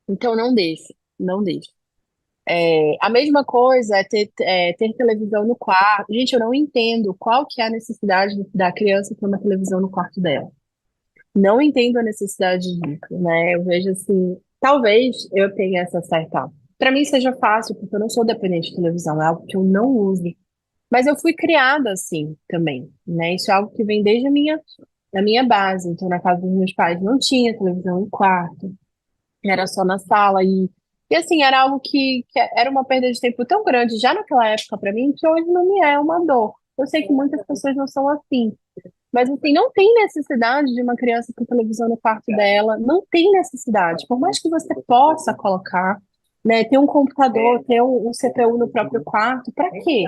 Então, não deixe. Não deixe. A mesma coisa ter televisão no quarto. Gente, eu não entendo qual que é a necessidade da criança ter uma televisão no quarto dela. Não entendo a necessidade disso, né? Eu vejo assim, talvez eu tenha essa certa. Para mim seja fácil, porque eu não sou dependente de televisão, é algo que eu não uso. Mas eu fui criada assim também, né? Isso é algo que vem desde a minha base. Então, na casa dos meus pais não tinha televisão no quarto, era só na sala. E assim, era algo que era uma perda de tempo tão grande já naquela época para mim, que hoje não me é uma dor. Eu sei que muitas pessoas não são assim. Mas assim, não tem necessidade de uma criança com televisão no quarto dela, não tem necessidade. Por mais que você possa colocar, né, ter um computador, ter um CPU no próprio quarto, para quê?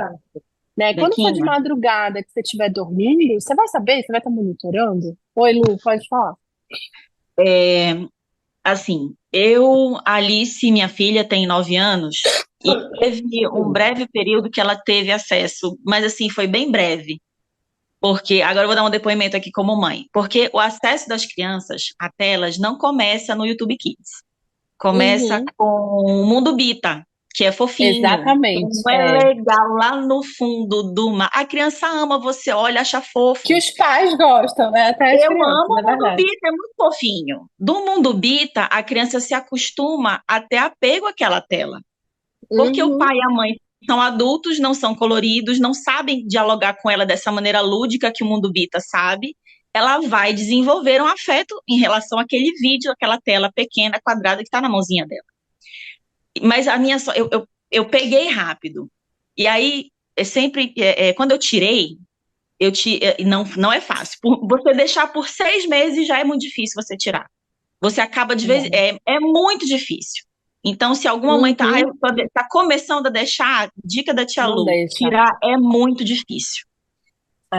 Né? Quando for de Bequinha, madrugada que você estiver dormindo, você vai saber, você vai estar monitorando? Oi, Lu, pode falar. é, assim, a Alice, minha filha, tem 9 anos, e teve um breve período que ela teve acesso, mas assim, foi bem breve. Porque, agora eu vou dar um depoimento aqui como mãe, porque o acesso das crianças a telas não começa no YouTube Kids. Começa Uhum, com o Mundo Bita, que é fofinho, exatamente. não é legal lá no fundo do mar. A criança ama, você olha, acha Que fofo. os pais gostam, né? Até as Eu crianças, amo é o Mundo verdade. Bita, é muito fofinho. Do Mundo Bita, a criança se acostuma a ter apego àquela tela. Porque o Uhum, pai e a mãe são adultos, não são coloridos, não sabem dialogar com ela dessa maneira lúdica que o Mundo Bita sabe. Ela vai desenvolver um afeto em relação àquele vídeo, aquela tela pequena, quadrada que está na mãozinha dela. Mas a minha eu peguei rápido. E aí, quando eu tirei, não é fácil. Você deixar por 6 meses já é muito difícil você tirar. Você acaba de vez. é. É muito difícil. Então, se alguma mãe Uhum, tá começando a deixar, dica da tia não Lu, deixa. tirar é muito difícil.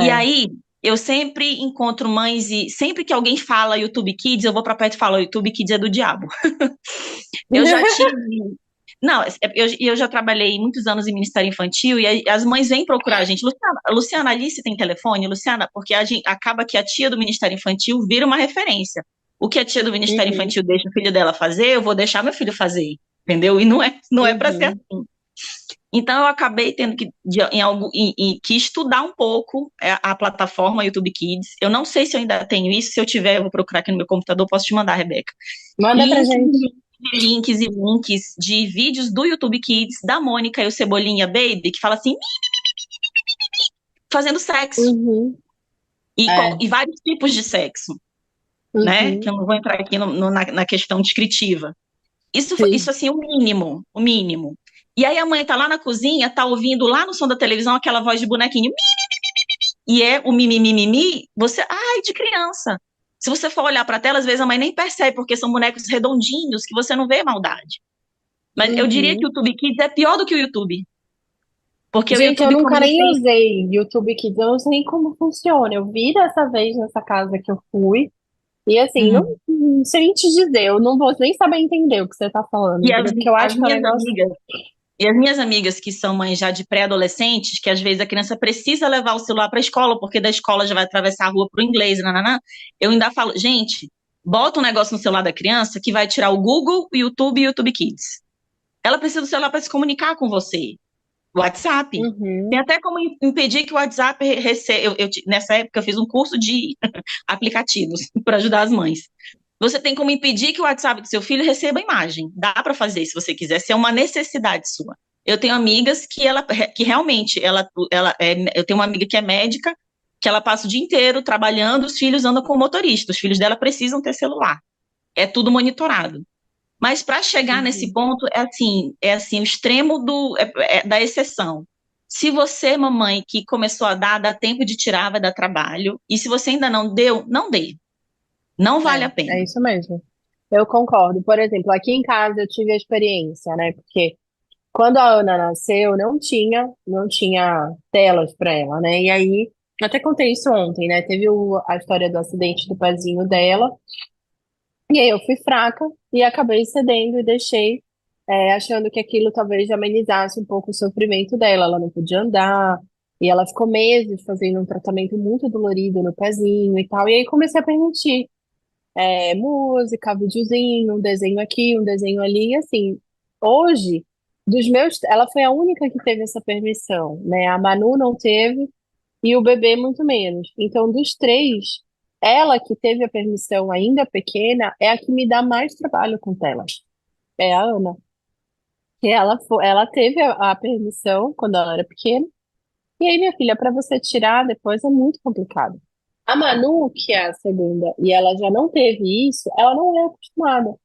E É. aí, eu sempre encontro mães e sempre que alguém fala YouTube Kids, eu vou para perto e falo, YouTube Kids é do diabo. Eu já tive. Não, eu já trabalhei muitos anos em Ministério Infantil e as mães vêm procurar a gente. Luciana, Alice tem telefone? Luciana, porque acaba que a tia do Ministério Infantil vira uma referência. O que a tia do Ministério Uhum, Infantil deixa o filho dela fazer, eu vou deixar meu filho fazer. Entendeu? E não é para ser uhum. assim. Então eu acabei tendo que, que estudar um pouco a plataforma YouTube Kids. Eu não sei se eu ainda tenho isso. Se eu tiver, eu vou procurar aqui no meu computador, posso te mandar, Rebeca. Manda pra Links gente. e links de vídeos do YouTube Kids, da Mônica e o Cebolinha Baby, que fala assim, fazendo sexo. Uhum, é. E vários tipos de sexo, né? Que Uhum, eu não vou entrar aqui na questão descritiva. Isso sim. assim, o mínimo, o mínimo. E aí a mãe tá lá na cozinha, tá ouvindo lá no som da televisão aquela voz de bonequinho, e é o mimimi, ai, de criança. Se você for olhar para a tela, às vezes a mãe nem percebe, porque são bonecos redondinhos que você não vê maldade. Mas eu diria que o Uhum. YouTube Kids é pior do que o YouTube. Porque o Gente, eu YouTube, como nunca ele nem tem. usei YouTube Kids, eu não sei nem como funciona. Eu vi dessa vez nessa casa que eu fui, e assim, Uhum. não sei nem te dizer, eu não vou nem saber entender o que você tá falando, E as, entendeu? Porque eu as acho que é um minhas negócio. amigas, e as minhas amigas que são mães já de pré-adolescentes, que às vezes a criança precisa levar o celular para a escola, porque da escola já vai atravessar a rua para o inglês, nananã, eu ainda falo, gente, bota um negócio no celular da criança que vai tirar o Google, o YouTube e o YouTube Kids. Ela precisa do celular para se comunicar com você. WhatsApp. Tem Uhum, até como impedir que o WhatsApp receba. Nessa época eu fiz um curso de aplicativos para ajudar as mães. Você tem como impedir que o WhatsApp do seu filho receba imagem. Dá para fazer se você quiser, se é uma necessidade sua. Eu tenho amigas que realmente, eu tenho uma amiga que é médica, que ela passa o dia inteiro trabalhando, os filhos andam com o motorista, os filhos dela precisam ter celular. É tudo monitorado. Mas para chegar nesse Uhum. ponto, o extremo da exceção. Se você, mamãe, que começou a dar, dá tempo de tirar, vai dar trabalho. E se você ainda não deu, não dê. Não vale a É pena. isso mesmo. Eu concordo. Por exemplo, aqui em casa eu tive a experiência, né? Porque quando a Ana nasceu, não tinha telas para ela, né? E aí, eu até contei isso ontem, né? Teve a história do acidente do pezinho dela, e aí eu fui fraca e acabei cedendo e deixei, achando que aquilo talvez amenizasse um pouco o sofrimento dela. Ela não podia andar, e ela ficou meses fazendo um tratamento muito dolorido no pezinho e tal. E aí comecei a permitir música, videozinho, um desenho aqui, um desenho ali, e assim, hoje, ela foi a única que teve essa permissão, né? A Manu não teve e o bebê muito menos. Então, dos três, ela que teve a permissão ainda pequena é a que me dá mais trabalho com telas. É a Ana. Que ela teve a permissão quando ela era pequena. E aí, minha filha, para você tirar depois é muito complicado. A Manu, que é a segunda, e ela já não teve isso, ela não é acostumada.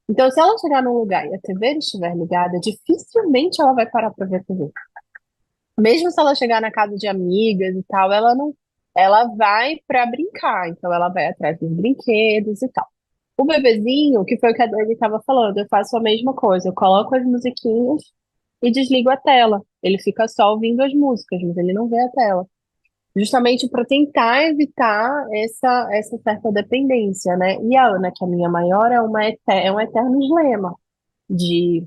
Então, se ela chegar num lugar e a TV estiver ligada, dificilmente ela vai parar para ver a TV. Mesmo se ela chegar na casa de amigas e tal, ela não, ela vai para brincar, então ela vai atrás dos brinquedos e tal. O bebezinho, que foi o que a Dani estava falando, eu faço a mesma coisa, eu coloco as musiquinhas e desligo a tela. Ele fica só ouvindo as músicas, mas ele não vê a tela. Justamente para tentar evitar essa certa dependência, né? E a Ana, que é a minha maior, é um eterno dilema de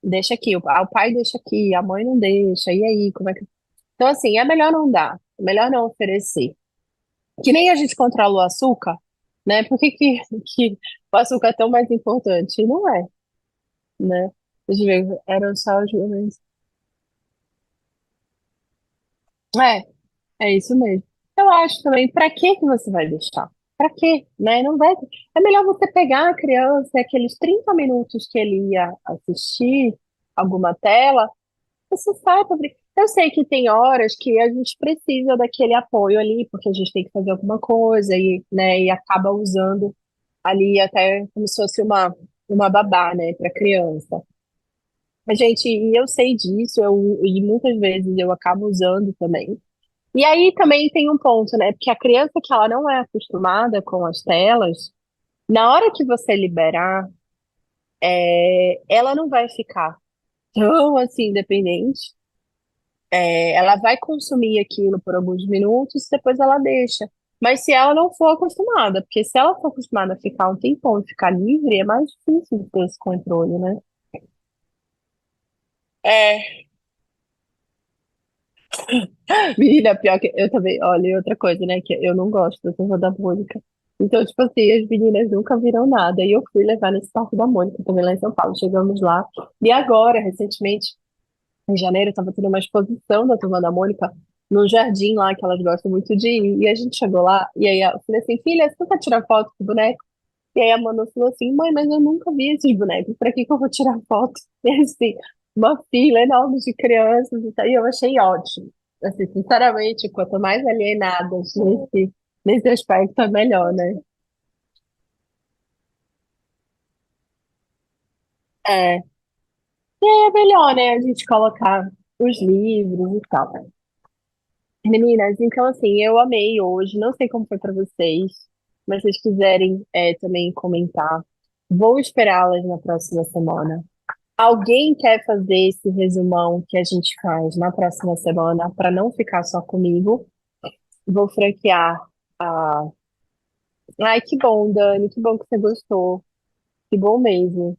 deixa aqui, o pai deixa aqui, a mãe não deixa, e aí, como é que. Então, assim, é melhor não dar, é melhor não oferecer. Que nem a gente controla o açúcar, né? Por que o açúcar é tão mais importante? Não é, né? Deixa eu ver, eram só os momentos. É, é isso mesmo. Eu acho também, para que que você vai deixar? Para quê, né? Não vai. É melhor você pegar a criança, e aqueles 30 minutos que ele ia assistir alguma tela, você sai para brincar. Eu sei que tem horas que a gente precisa daquele apoio ali, porque a gente tem que fazer alguma coisa e, né, e acaba usando ali até como se fosse uma babá, né, para criança. A gente, e eu sei disso, e muitas vezes eu acabo usando também. E aí também tem um ponto, né? Porque a criança que ela não é acostumada com as telas, na hora que você liberar, ela não vai ficar tão assim independente. Ela vai consumir aquilo por alguns minutos, depois ela deixa. Mas se ela não for acostumada, porque se ela for acostumada a ficar um tempão e ficar livre, é mais difícil de ter esse controle, né? É, menina, pior que eu também, olha, e outra coisa, né, que eu não gosto da turma da Mônica. Então, tipo assim, as meninas nunca viram nada. E eu fui levar nesse parque da Mônica, também lá em São Paulo. Chegamos lá. E agora, recentemente, em janeiro, estava tendo uma exposição da turma da Mônica num jardim lá que elas gostam muito de ir. E a gente chegou lá, e aí eu falei assim, filha, você quer tirar foto com o boneco? E aí a Manu falou assim, mãe, mas eu nunca vi esses bonecos, pra que que eu vou tirar foto? E assim, uma fila enorme de crianças e tal, e eu achei ótimo. Assim, sinceramente, quanto mais alienadas nesse aspecto, é melhor, né? É, é melhor, né, a gente colocar os livros e tal. Meninas, então assim, eu amei hoje, não sei como foi pra vocês, mas se vocês quiserem também comentar, vou esperá-las na próxima semana. Alguém quer fazer esse resumão que a gente faz na próxima semana para não ficar só comigo? Vou franquear a. Ai, que bom, Dani, que bom que você gostou. Que bom mesmo.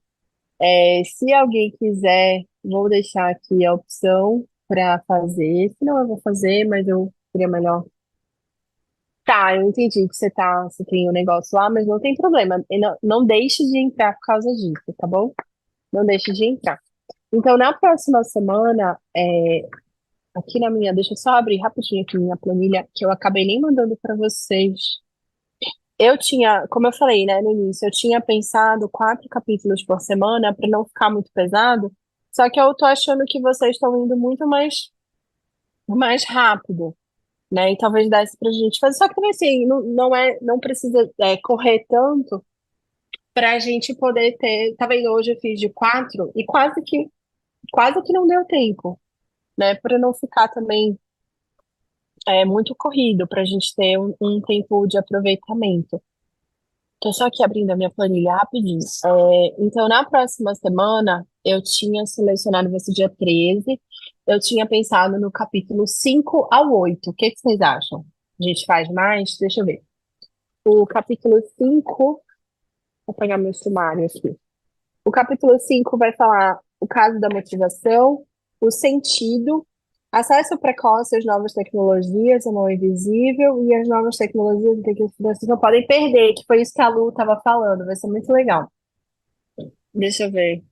Se alguém quiser, vou deixar aqui a opção para fazer. Se não, eu vou fazer, mas eu queria melhor. Tá, eu entendi que você tem um negócio lá, mas não tem problema. E não deixe de entrar por causa disso, tá bom? Não deixe de entrar. Então, na próxima semana, aqui deixa eu só abrir rapidinho aqui minha planilha, que eu acabei nem mandando para vocês. Eu tinha, como eu falei, né, no início, eu tinha pensado 4 capítulos por semana para não ficar muito pesado. Só que eu tô achando que vocês estão indo muito mais rápido, né? E talvez desse pra gente fazer. Só que também assim, não precisa correr tanto pra gente poder ter. Tá vendo? Hoje eu fiz de 4 e quase que não deu tempo, né? Para não ficar também muito corrido, pra gente ter um tempo de aproveitamento. Tô só aqui abrindo a minha planilha rapidinho. Então, na próxima semana, eu tinha selecionado esse dia 13. Eu tinha pensado no capítulo 5 ao 8. O que que vocês acham? A gente faz mais? Deixa eu ver. O capítulo 5, vou pegar meu sumário aqui. O capítulo 5 vai falar o caso da motivação, o sentido, acesso precoce às novas tecnologias, a mão invisível e as novas tecnologias que as crianças não podem perder, que foi isso que a Lu estava falando. Vai ser muito legal. Deixa eu ver.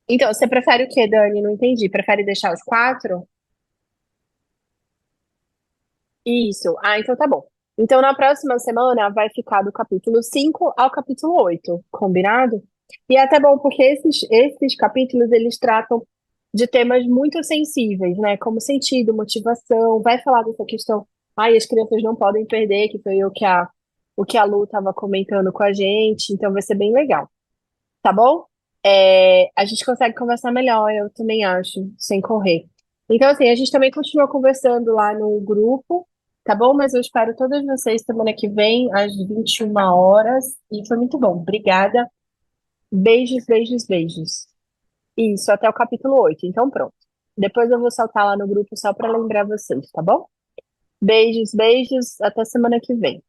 Então, você prefere o quê, Dani? Não entendi. Prefere deixar os 4? Isso. Ah, então tá bom. Então, na próxima semana vai ficar do capítulo 5 ao capítulo 8, combinado? E é até bom porque esses capítulos eles tratam de temas muito sensíveis, né? Como sentido, motivação, vai falar dessa questão. Ai, as crianças não podem perder, que foi o que a Lu estava comentando com a gente, então vai ser bem legal, tá bom? A gente consegue conversar melhor, eu também acho, sem correr. Então, assim, a gente também continua conversando lá no grupo, tá bom? Mas eu espero todas vocês semana que vem, às 21 horas. E foi muito bom. Obrigada. Beijos, beijos, beijos. Isso, até o capítulo 8. Então, pronto. Depois eu vou saltar lá no grupo só para lembrar vocês, tá bom? Beijos, beijos. Até semana que vem.